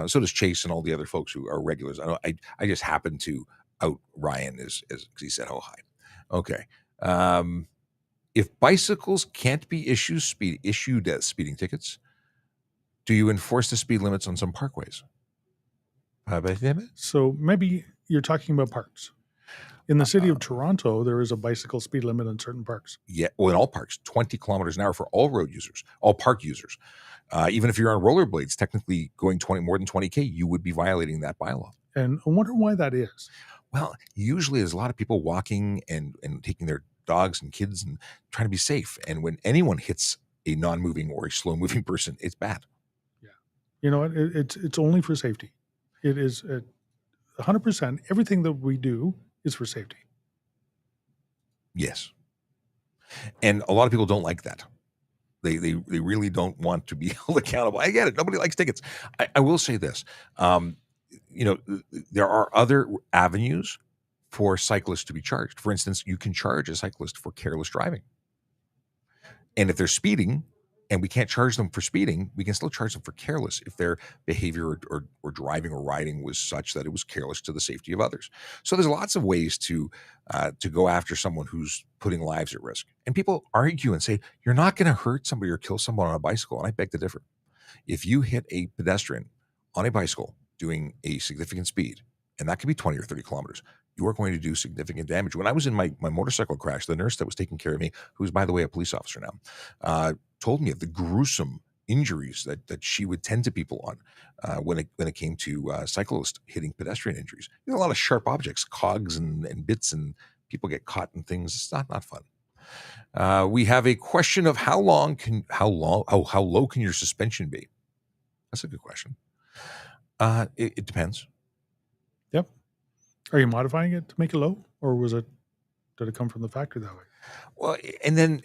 So does Chase and all the other folks who are regulars. I just happen to out Ryan as because he said "Oh hi." Okay. If bicycles can't be issued as speeding tickets, do you enforce the speed limits on some parkways? So maybe you're talking about parks. In the city of Toronto, there is a bicycle speed limit in certain parks. Yeah, well, in all parks, 20 kilometers an hour for all road users, all park users. Even if you're on rollerblades, technically going more than 20K, you would be violating that bylaw. And I wonder why that is. Well, usually there's a lot of people walking and taking their dogs and kids and trying to be safe. And when anyone hits a non-moving or a slow-moving person, it's bad. You know what? It's only for safety. It is 100%. Everything that we do is for safety. Yes. And a lot of people don't like that. They really don't want to be held accountable. I get it. Nobody likes tickets. I will say this. There are other avenues for cyclists to be charged. For instance, you can charge a cyclist for careless driving. And if they're speeding, and we can't charge them for speeding, we can still charge them for careless if their behavior or driving or riding was such that it was careless to the safety of others. So there's lots of ways to go after someone who's putting lives at risk. And people argue and say, you're not going to hurt somebody or kill someone on a bicycle. And I beg to differ. If you hit a pedestrian on a bicycle doing a significant speed, and that could be 20 or 30 kilometers, you are going to do significant damage. When I was in my motorcycle crash, the nurse that was taking care of me, who's, by the way, a police officer now, told me of the gruesome injuries that she would tend to people on when it came to cyclists hitting pedestrian injuries. You know, a lot of sharp objects, cogs and bits, and people get caught in things. It's not fun. We have a question of how low can your suspension be? That's a good question. It depends. Yep. Are you modifying it to make it low, or did it come from the factory that way? Well, and then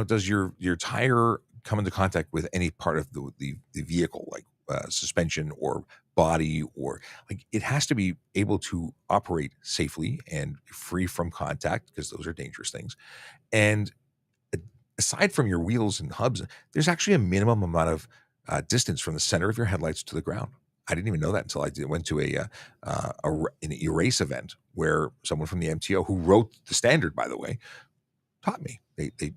does your tire come into contact with any part of the vehicle, like suspension or body, or like it has to be able to operate safely and free from contact, because those are dangerous things. And aside from your wheels and hubs, there's actually a minimum amount of distance from the center of your headlights to the ground. I didn't even know that until I went to an erase event where someone from the MTO, who wrote the standard, by the way, taught me. They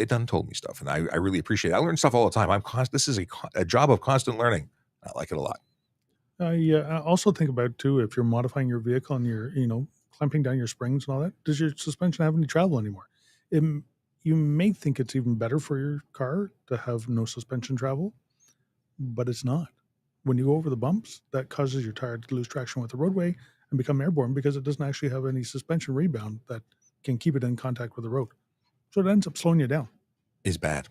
done told me stuff, and I really appreciate it. I learn stuff all the time. This is a job of constant learning. I like it a lot. I also think about too, if you're modifying your vehicle and you're clamping down your springs and all that, does your suspension have any travel anymore? You may think it's even better for your car to have no suspension travel, but it's not. When you go over the bumps, that causes your tire to lose traction with the roadway and become airborne because it doesn't actually have any suspension rebound that can keep it in contact with the road. So it ends up slowing you down. Is bad.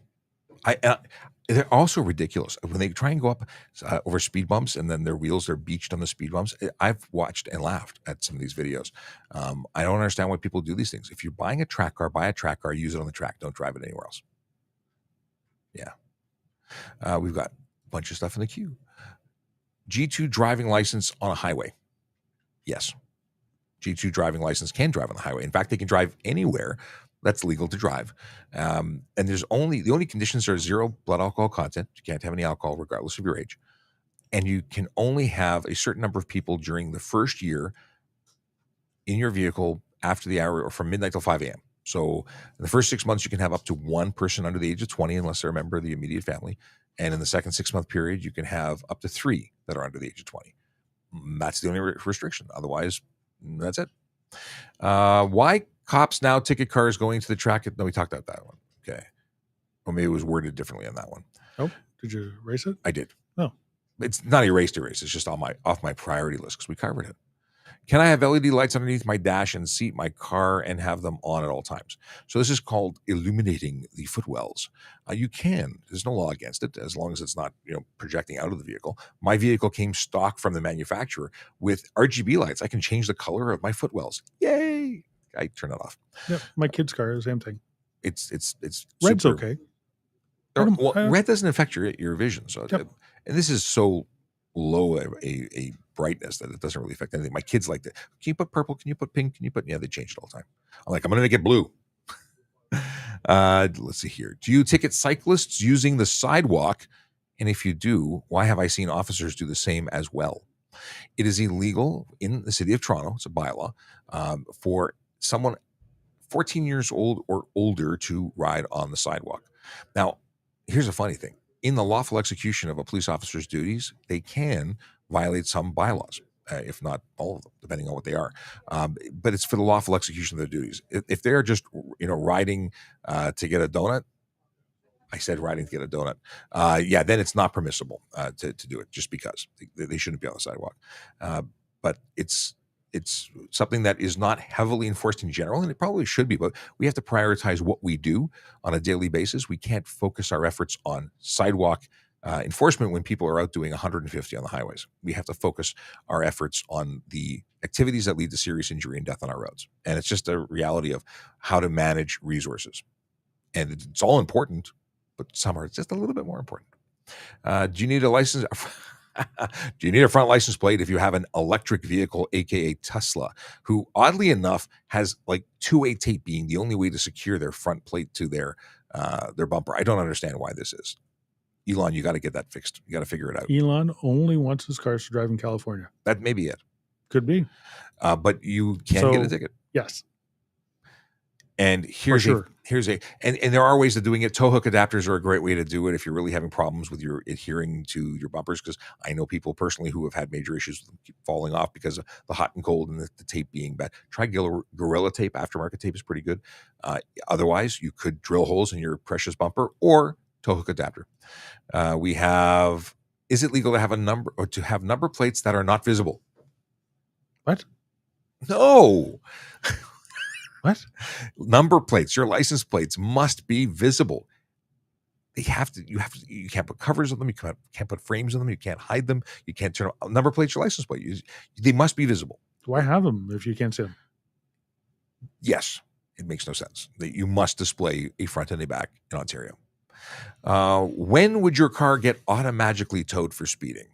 They're also ridiculous when they try and go up over speed bumps, and then their wheels are beached on the speed bumps. I've watched and laughed at some of these videos. I don't understand why people do these things. If you're buying a track car, buy a track car, use it on the track. Don't drive it anywhere else. Yeah. We've got a bunch of stuff in the queue. G2 driving license on a highway. Yes. G2 driving license can drive on the highway. In fact, they can drive anywhere that's legal to drive. And the only conditions are 0 blood alcohol content. You can't have any alcohol regardless of your age. And you can only have a certain number of people during the first year in your vehicle after the hour, or from midnight till 5 a.m. So in the first 6 months, you can have up to one person under the age of 20, unless they're a member of the immediate family. And in the second 6-month period, you can have up to 3 that are under the age of 20. That's the only restriction. Otherwise, that's it. Why cops now ticket cars going to the track? No, we talked about that one. Okay. Or maybe it was worded differently on that one. Oh, did you erase it? I did. Oh. It's not erased. It's just on off my priority list because we covered it. Can I have LED lights underneath my dash and seat my car and have them on at all times? So this is called illuminating the footwells. You can. There's no law against it as long as it's not projecting out of the vehicle. My vehicle came stock from the manufacturer with RGB lights. I can change the color of my footwells. Yay! I turn it off. Yep, my kid's car, same thing. It's Red's super, okay. red doesn't affect your vision. So, Yep. And this is so low a brightness that it doesn't really affect anything. My kids like that. Can you put purple? Can you put pink? Can you put? Yeah, they change it all the time. I'm like, I'm going to make it blue. Let's see here. Do you ticket cyclists using the sidewalk? And if you do, why have I seen officers do the same as well? It is illegal in the city of Toronto. It's a bylaw for someone 14 years old or older to ride on the sidewalk. Now, here's a funny thing. In the lawful execution of a police officer's duties, they can violate some bylaws, if not all of them, depending on what they are. But it's for the lawful execution of their duties. If they're just, riding to get a donut, I said riding to get a donut. Then it's not permissible to do it just because they shouldn't be on the sidewalk. But it's something that is not heavily enforced in general, and it probably should be, but we have to prioritize what we do on a daily basis. We can't focus our efforts on sidewalk enforcement when people are out doing 150 on the highways. We have to focus our efforts on the activities that lead to serious injury and death on our roads. And it's just a reality of how to manage resources. And it's all important, but some are just a little bit more important. Do you need a license? Do you need a front license plate if you have an electric vehicle, aka Tesla, who oddly enough has like 2-way tape being the only way to secure their front plate to their bumper? I don't understand why this is. Elon, you got to get that fixed. You got to figure it out. Elon only wants his cars to drive in California. That may be it. Could be. But you can get a ticket. Yes. And here's and there are ways of doing it. Tow hook adapters are a great way to do it if you're really having problems with your adhering to your bumpers, because I know people personally who have had major issues with them keep falling off because of the hot and cold and the tape being bad. Try Gorilla tape. Aftermarket tape is pretty good. Otherwise, you could drill holes in your precious bumper or tow hook adapter. Is it legal to have number plates that are not visible? What? No. What? Number plates, your license plates must be visible. You can't put covers on them. You can't put frames on them. You can't hide them. You can't turn number plates, your license plate. They must be visible. Why have them if you can't see them? Yes. It makes no sense. You must display a front and a back in Ontario. When would your car get automatically towed for speeding?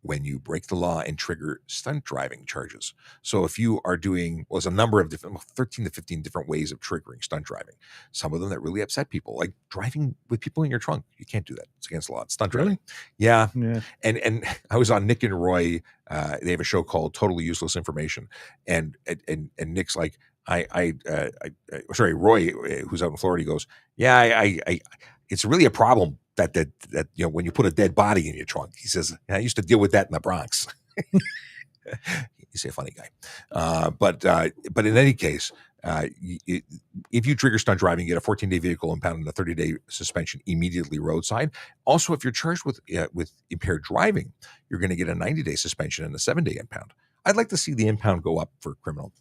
When you break the law and trigger stunt driving charges. So if you are doing, there's a number of 13 to 15 different ways of triggering stunt driving. Some of them that really upset people, like driving with people in your trunk. You can't do that. It's against the law. It's stunt driving. Yeah. And I was on Nick and Roy. They have a show called Totally Useless Information. And Nick's like, Roy, who's out in Florida, he goes, it's really a problem that when you put a dead body in your trunk. He says, I used to deal with that in the Bronx. He's a funny guy. But in any case, if you trigger stunt driving, you get a 14-day vehicle impound and a 30-day suspension immediately roadside. Also, if you're charged with impaired driving, you're going to get a 90-day suspension and a 7-day impound. I'd like to see the impound go up for criminal.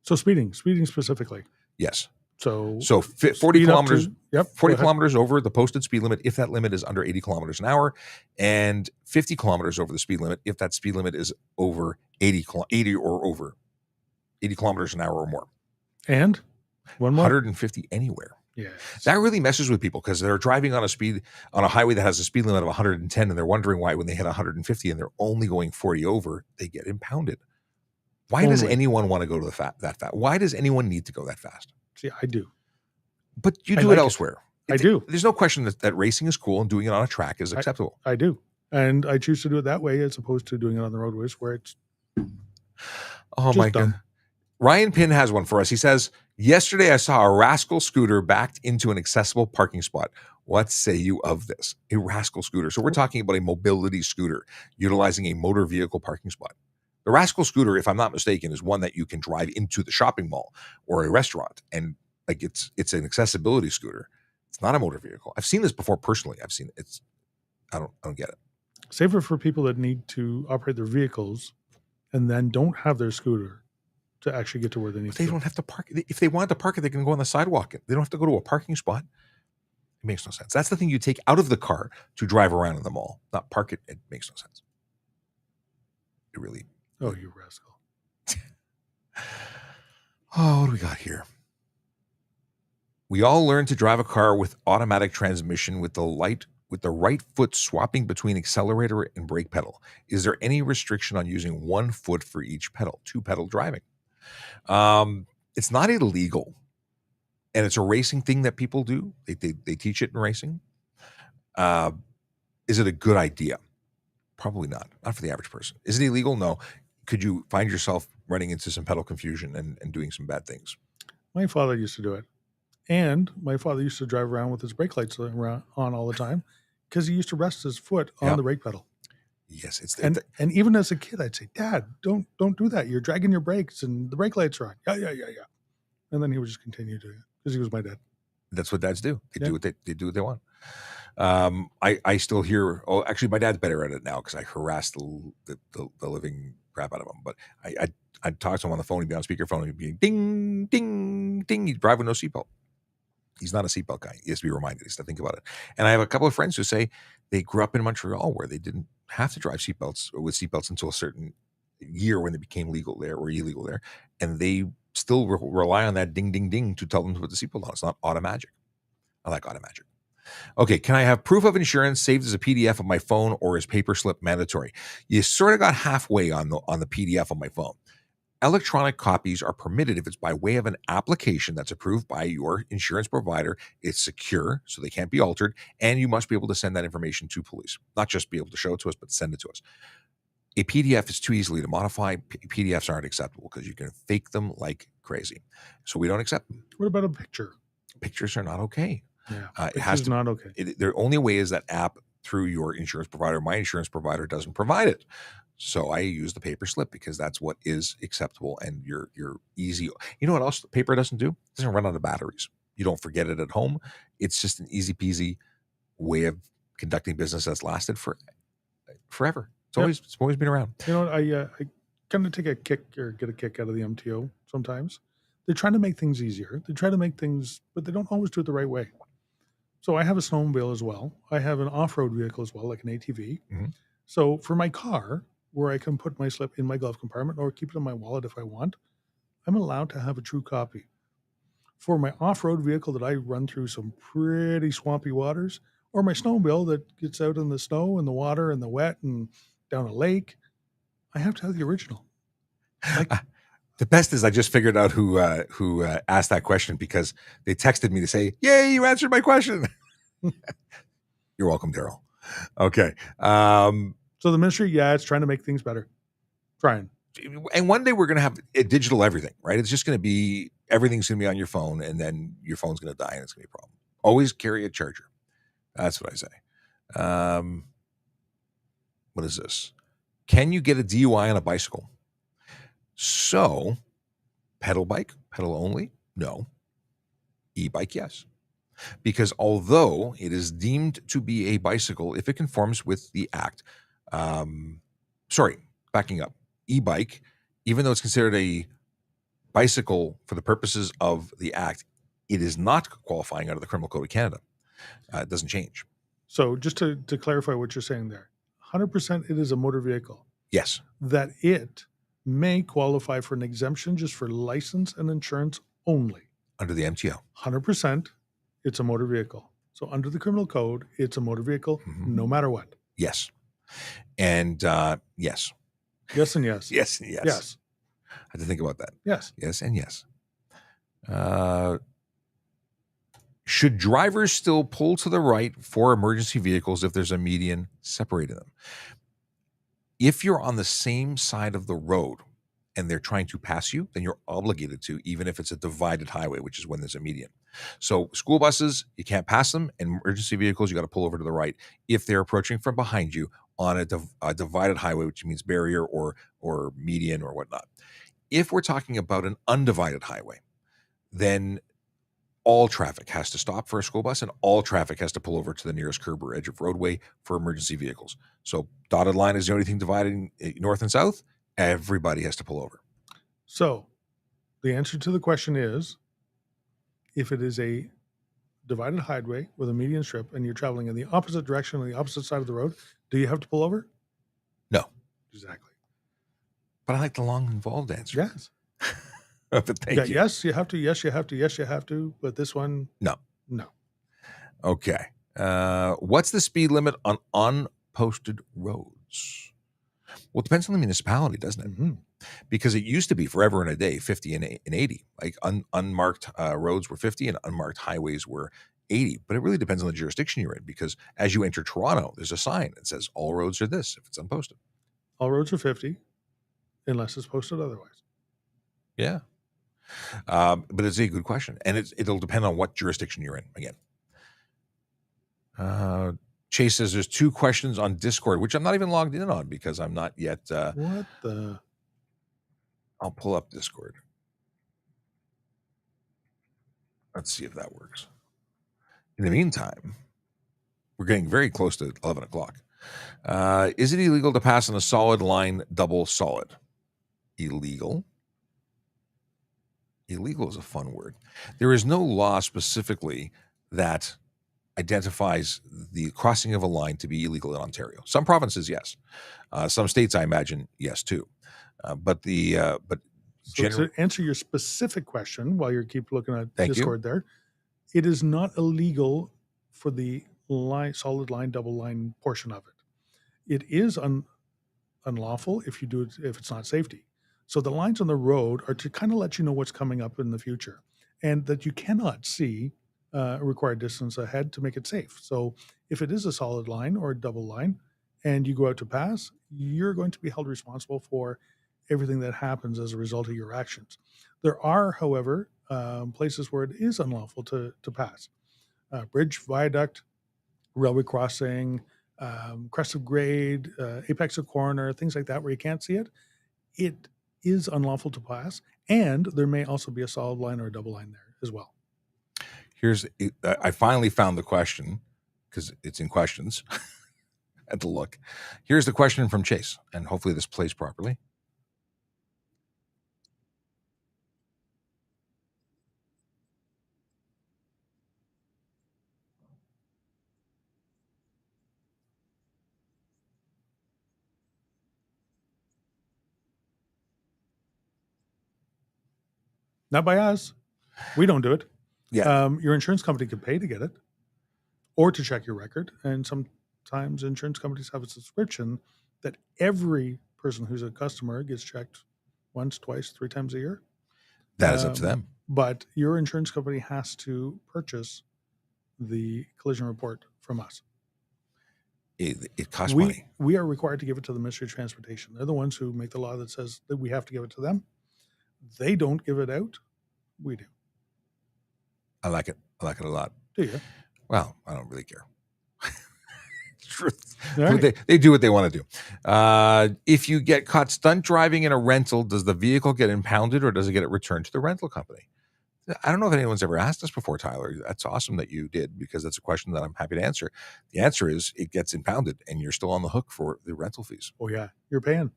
So speeding specifically. Yes. So 40 kilometers, 40 kilometers over the posted speed limit if that limit is under 80 kilometers an hour, and 50 kilometers over the speed limit if that speed limit is over 80 or over 80 kilometers an hour or more. And one more? 150 anywhere. Yeah. That really messes with people because they're driving on a highway that has a speed limit of 110, and they're wondering why when they hit 150 and they're only going 40 over, they get impounded. Why does anyone want to go to that fast? Why does anyone need to go that fast? See, I do. But you do it elsewhere. I do. There's no question that racing is cool and doing it on a track is acceptable. I do. And I choose to do it that way as opposed to doing it on the roadways where it's my God. Ryan Pinn has one for us. He says, yesterday I saw a rascal scooter backed into an accessible parking spot. What say you of this? A rascal scooter. So we're talking about a mobility scooter utilizing a motor vehicle parking spot. The rascal scooter, if I'm not mistaken, is one that you can drive into the shopping mall or a restaurant, and like it's an accessibility scooter. It's not a motor vehicle. I've seen this before personally. I don't get it. Safer for people that need to operate their vehicles and then don't have their scooter to actually get to where they need But they to go. don't have to park. If they wanted to park it, they can go on the sidewalk. They don't have to go to a parking spot. It makes no sense. That's the thing you take out of the car to drive around in the mall, not park it. It makes no sense. It really. Oh, you rascal. Oh, what do we got here? We all learn to drive a car with automatic transmission with the right foot swapping between accelerator and brake pedal. Is there any restriction on using one foot for each pedal? Two pedal driving. It's not illegal, and it's a racing thing that people do. They teach it in racing. Is it a good idea? Probably not. Not for the average person. Is it illegal? No. Could you find yourself running into some pedal confusion and doing some bad things? My father used to do it. And my father used to drive around with his brake lights on all the time because he used to rest his foot on the brake pedal. Yes, and even as a kid, I'd say, "Dad, don't do that. You're dragging your brakes, and the brake lights are on." Yeah. And then he would just continue doing it because he was my dad. That's what dads do. They do what they want. I still hear. Oh, actually, my dad's better at it now because I harass the living crap out of him. But I'd talk to him on the phone. He'd be on speakerphone. He'd be ding, ding, ding. He'd drive with no seatbelt. He's not a seatbelt guy. He has to be reminded. He has to think about it. And I have a couple of friends who say they grew up in Montreal where they didn't have to drive seatbelts or with seatbelts until a certain year when they became legal there or illegal there. And they still rely on that ding, ding, ding to tell them to put the seatbelt on. It's not automagic. I like automagic. Okay, can I have proof of insurance saved as a PDF on my phone or is paper slip mandatory? You sort of got halfway on the PDF on my phone. Electronic copies are permitted if it's by way of an application that's approved by your insurance provider. It's secure, so they can't be altered, and you must be able to send that information to police. Not just be able to show it to us, but send it to us. A PDF is too easily to modify. PDFs aren't acceptable because you can fake them like crazy. So we don't accept them. What about a picture? Pictures are not okay. Yeah, it has to not okay. The only way is that app through your insurance provider. My insurance provider doesn't provide it. So I use the paper slip because that's what is acceptable and you're easy. You know what else the paper doesn't do? It doesn't run out of batteries. You don't forget it at home. It's just an easy peasy way of conducting business that's lasted forever. It's always been around. You know, I kind of take a kick or get a kick out of the MTO sometimes. They're trying to make things easier. They try to make things, but they don't always do it the right way. So I have a snowmobile as well. I have an off-road vehicle as well, like an ATV. Mm-hmm. So for my car, where I can put my slip in my glove compartment or keep it in my wallet if I want, I'm allowed to have a true copy. For my off-road vehicle that I run through some pretty swampy waters, or my snowmobile that gets out in the snow and the water and the wet and down a lake, I have to have the original. The best is I just figured out who asked that question because they texted me to say, "Yay, you answered my question." You're welcome, Daryl. Okay. So the ministry, it's trying to make things better. Trying. And one day we're going to have a digital everything, right? It's just going to be, everything's going to be on your phone and then your phone's going to die and it's going to be a problem. Always carry a charger. That's what I say. What is this? Can you get a DUI on a bicycle? So, pedal bike, pedal only? No. E-bike, yes. Because although it is deemed to be a bicycle, if it conforms with the act, backing up, e-bike, even though it's considered a bicycle for the purposes of the act, it is not qualifying under the Criminal Code of Canada. It doesn't change. So just to clarify what you're saying there, 100% it is a motor vehicle. Yes. That it may qualify for an exemption just for license and insurance only. Under the MTO. 100%, it's a motor vehicle. So under the criminal code, it's a motor vehicle no matter what. Yes. And yes. Yes and yes. Yes and yes. Yes. I had to think about that. Yes. Yes and yes. Should drivers still pull to the right for emergency vehicles if there's a median separating them? If you're on the same side of the road and they're trying to pass you, then you're obligated to, even if it's a divided highway, which is when there's a median. So school buses, you can't pass them, and emergency vehicles, you got to pull over to the right if they're approaching from behind you on a divided highway, which means barrier or median or whatnot. If we're talking about an undivided highway, then all traffic has to stop for a school bus, and all traffic has to pull over to the nearest curb or edge of roadway for emergency vehicles. So dotted line is the only thing dividing north and south. Everybody has to pull over. So the answer to the question is, if it is a divided highway with a median strip and you're traveling in the opposite direction on the opposite side of the road, do you have to pull over? No. Exactly. But I like the long, involved answer. Yes. But thank you. Yes, you have to. Yes, you have to. Yes, you have to. But this one, No. no. Okay. What's the speed limit on unposted roads? Well, it depends on the municipality, doesn't it? Mm-hmm. Because it used to be forever and a day, 50 and 80. Like unmarked roads were 50 and unmarked highways were 80. But it really depends on the jurisdiction you're in, because as you enter Toronto, there's a sign that says all roads are this if it's unposted. All roads are 50 unless it's posted otherwise. Yeah. But it's a good question. And it'll depend on what jurisdiction you're in, again. Chase says there's 2 questions on Discord, which I'm not even logged in on because I'm not yet. What the? I'll pull up Discord. Let's see if that works. In the meantime, we're getting very close to 11 o'clock. Is it illegal to pass on a solid line double solid? Illegal? Illegal is a fun word. There is no law specifically that identifies the crossing of a line to be illegal in Ontario. Some provinces, yes. Some states, I imagine, yes too. But to answer your specific question, while you keep looking at Discord, there, it is not illegal for the solid line, double line portion of it. It is unlawful if you do it if it's not safety. So the lines on the road are to kind of let you know what's coming up in the future, and that you cannot see a required distance ahead to make it safe. So if it is a solid line or a double line and you go out to pass, you're going to be held responsible for everything that happens as a result of your actions. There are, however, places where it is unlawful to pass. Bridge, viaduct, railway crossing, crest of grade, apex of corner, things like that where you can't see it. It is unlawful to pass, and there may also be a solid line or a double line there as well. I finally found the question because it's in questions. I had to look. Here's the question from Chase, and hopefully this plays properly. Not by us. We don't do it. Yeah. Your insurance company can pay to get it or to check your record. And sometimes insurance companies have a subscription that every person who's a customer gets checked once, twice, 3 times a year. That is up to them. But your insurance company has to purchase the collision report from us. It costs money. We are required to give it to the Ministry of Transportation. They're the ones who make the law that says that we have to give it to them. They don't give it out. We do. I like it. I like it a lot. Do you? Well, I don't really care. Truth. Right. They do what they want to do. If you get caught stunt driving in a rental, does the vehicle get impounded or does it get returned to the rental company? I don't know if anyone's ever asked us before, Tyler. That's awesome that you did, because that's a question that I'm happy to answer. The answer is it gets impounded and you're still on the hook for the rental fees. Oh, yeah. You're paying.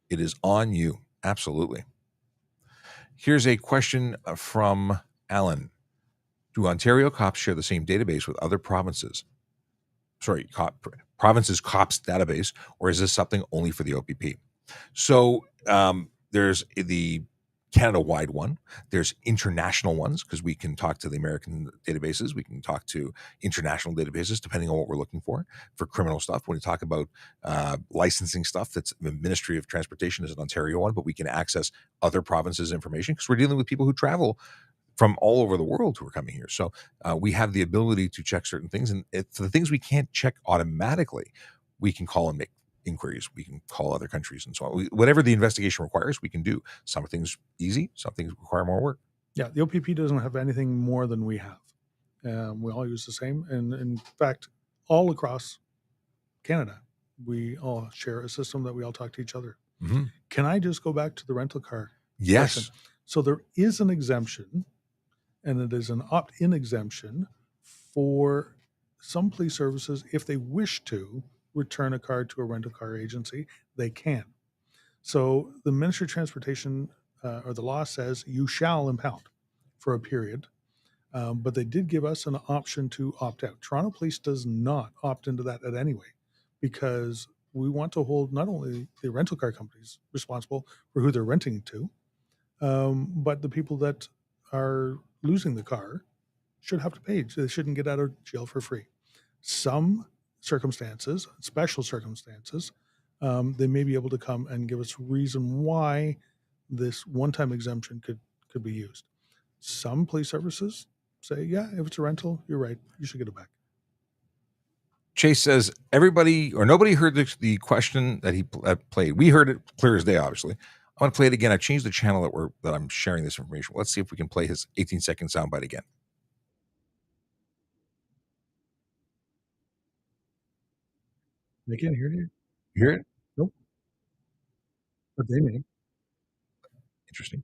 It is on you. Absolutely. Here's a question from Alan. Do Ontario cops share the same database with other provinces? Sorry, provinces cops database, or is this something only for the OPP? So there's the Canada-wide one. There's international ones, because we can talk to the American databases. We can talk to international databases, depending on what we're looking for criminal stuff. When we talk about licensing stuff, that's the Ministry of Transportation is an Ontario one, but we can access other provinces' information because we're dealing with people who travel from all over the world who are coming here. So we have the ability to check certain things. And for the things we can't check automatically, we can call and make inquiries. We can call other countries and so on. Whatever the investigation requires, we can do. Some things easy, some things require more work. Yeah, the OPP doesn't have anything more than we have. We all use the same. And in fact, all across Canada, we all share a system that we all talk to each other. Mm-hmm. Can I just go back to the rental car? Yes. Question? So there is an exemption and it is an opt-in exemption for some police services. If they wish to return a car to a rental car agency, they can. So the Ministry of Transportation or the law says you shall impound for a period, but they did give us an option to opt out. Toronto Police does not opt into that at any way, because we want to hold not only the rental car companies responsible for who they're renting to, but the people that are losing the car should have to pay. They shouldn't get out of jail for free. Some circumstances, special circumstances, they may be able to come and give us reason why this one-time exemption could be used. Some police services say, yeah, if it's a rental, you're right, you should get it back. Chase says everybody or nobody heard the question that he played. We heard it clear as day, obviously. I want to play it again. I changed the channel that I'm sharing this information. Let's see if we can play his 18-second soundbite again. They can't hear you. You hear it? Nope. But they may. Interesting.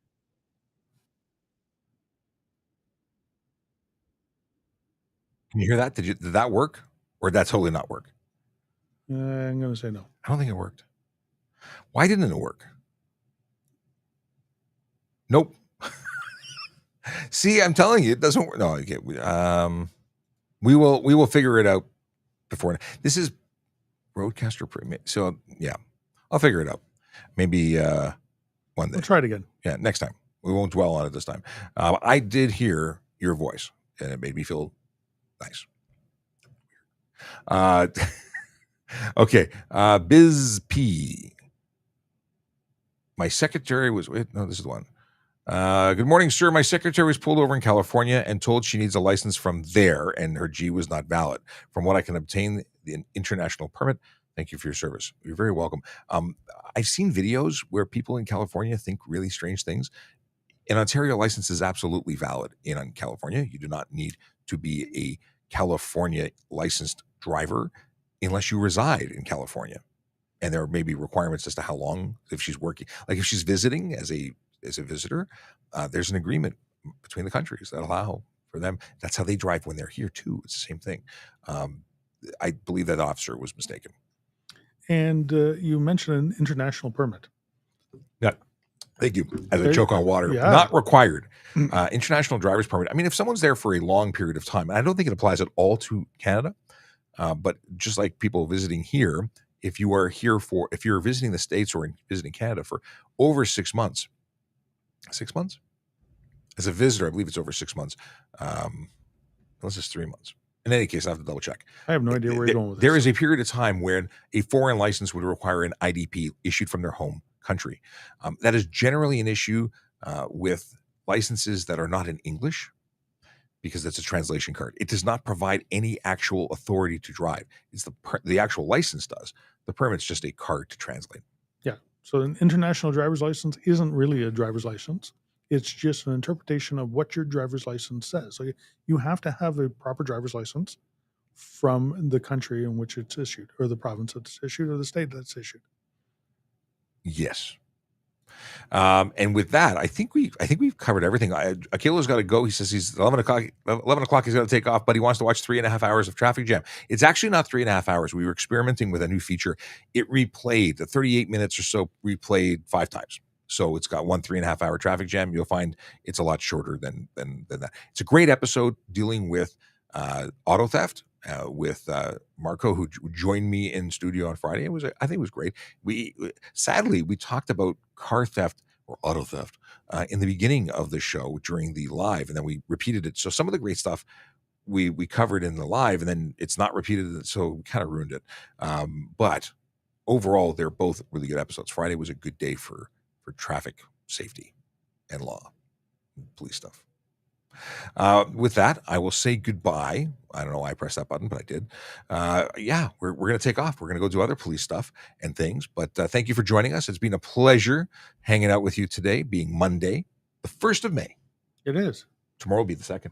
Can you hear that? Did that work, or did that totally not work? I'm going to say no. I don't think it worked. Why didn't it work? Nope. See, I'm telling you, it doesn't work. No, okay. We will figure it out before. This is Roadcaster Premium. So yeah, I'll figure it out. Maybe one day. We'll try it again. Yeah, next time. We won't dwell on it this time. I did hear your voice, and it made me feel nice. Okay. Biz P. My secretary was. Wait, no, this is the one. Good morning, sir. My secretary was pulled over in California and told she needs a license from there, and her G was not valid. From what I can obtain, the international permit. Thank you for your service. You're very welcome. I've seen videos where people in California think really strange things. An Ontario license is absolutely valid in California. You do not need to be a California licensed driver unless you reside in California. And there may be requirements as to how long, if she's working, like if she's visiting as a visitor, there's an agreement between the countries that allow for them. That's how they drive when they're here too. It's the same thing. I believe that officer was mistaken. And you mentioned an international permit. Yeah. Thank you. As a choke on water, yeah. Not required. International driver's permit. I mean, if someone's there for a long period of time, and I don't think it applies at all to Canada, but just like people visiting here, if you're visiting the States or visiting Canada for over 6 months, 6 months? As a visitor, I believe it's over 6 months. Unless it's 3 months. In any case, I have to double check. I have no idea where you're going with this. There is a period of time when a foreign license would require an IDP issued from their home country. That is generally an issue with licenses that are not in English, because that's a translation card. It does not provide any actual authority to drive. It's the actual license does. The permit's just a card to translate. Yeah. So an international driver's license isn't really a driver's license. It's just an interpretation of what your driver's license says. So you have to have a proper driver's license from the country in which it's issued, or the province that's issued, or the state that's issued. Yes. And with that, I think we've covered everything. Akilo's got to go. He says he's 11 o'clock. He's got to take off, but he wants to watch 3.5 hours of traffic jam. It's actually not 3.5 hours. We were experimenting with a new feature. It replayed the 38 minutes or so, replayed 5 times. So it's got 1 3.5 hour traffic jam. You'll find it's a lot shorter than that. It's a great episode dealing with auto theft with Marco, who joined me in studio on Friday. I think it was great. Sadly we talked about car theft or auto theft in the beginning of the show during the live, and then we repeated it. So some of the great stuff we covered in the live, and then it's not repeated, so we kind of ruined it. But overall, they're both really good episodes. Friday was a good day for traffic safety and law and police stuff. With that, I will say goodbye. I don't know why I pressed that button, but I did. We're going to take off. We're going to go do other police stuff and things. But thank you for joining us. It's been a pleasure hanging out with you today, being Monday, the 1st of May. It is. Tomorrow will be the 2nd.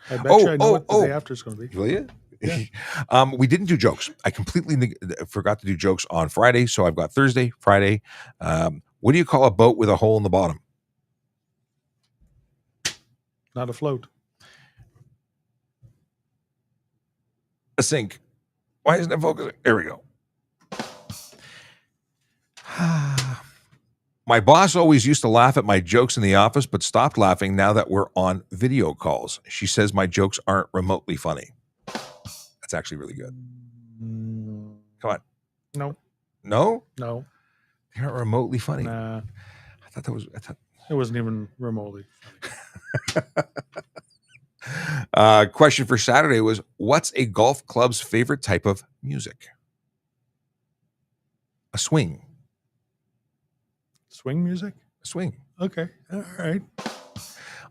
I bet you I know what the day after is going to be. Will you? Yeah. We didn't do jokes. I completely forgot to do jokes on Friday, so I've got Thursday, Friday. What do you call a boat with a hole in the bottom? Not afloat. A sink. Why isn't it focusing? There we go. My boss always used to laugh at my jokes in the office, but stopped laughing now that we're on video calls. She says my jokes aren't remotely funny. That's actually really good. Come on. No. No? No. They aren't remotely funny. Nah. I thought it wasn't even remotely funny. Question for Saturday was, what's a golf club's favorite type of music? A swing. Swing music? A swing. Okay. All right.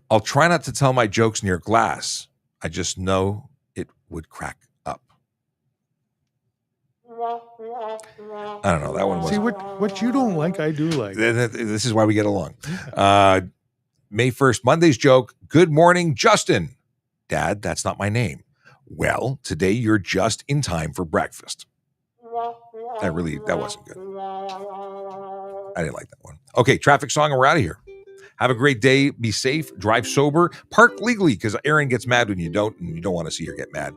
I'll try not to tell my jokes near glass. I just know it would crack up. I don't know. That one was. See, what you don't like, I do like. This is why we get along. May 1st, Monday's joke. Good morning, Justin. Dad, that's not my name. Well, today you're just in time for breakfast. That wasn't good. I didn't like that one. Okay, traffic song, and we're out of here. Have a great day. Be safe. Drive sober. Park legally, because Erin gets mad when you don't, and you don't want to see her get mad.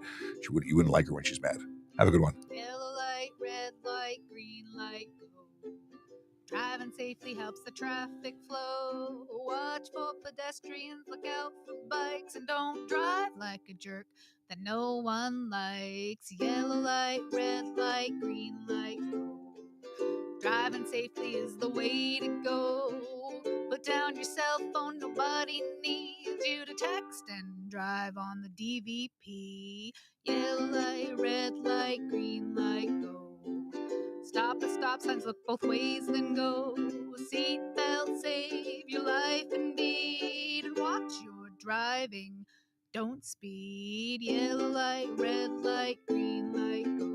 You wouldn't like her when she's mad. Have a good one. Yellow light, red light, green light, go. Driving safely helps the traffic flow. Watch for pedestrians, look out for bikes, and don't drive like a jerk that no one likes. Yellow light, red light, green light, go. Driving safely is the way to go. Put down your cell phone, nobody needs you to text and drive on the DVP. Yellow light, red light, green light, go. Stop at stop signs, look both ways, then go. Seatbelt, save your life indeed. And watch your driving, don't speed. Yellow light, red light, green light, go.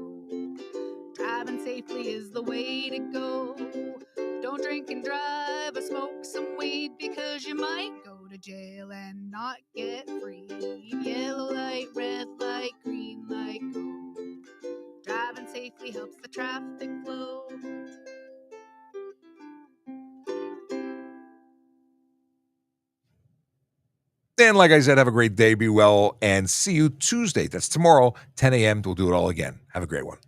Driving safely is the way to go. Don't drink and drive or smoke some weed, because you might go to jail and not get freed. Yellow light, red light, green light, go. Driving safely helps the traffic flow. And like I said, have a great day, be well, and see you Tuesday. That's tomorrow, 10 a.m. We'll do it all again. Have a great one.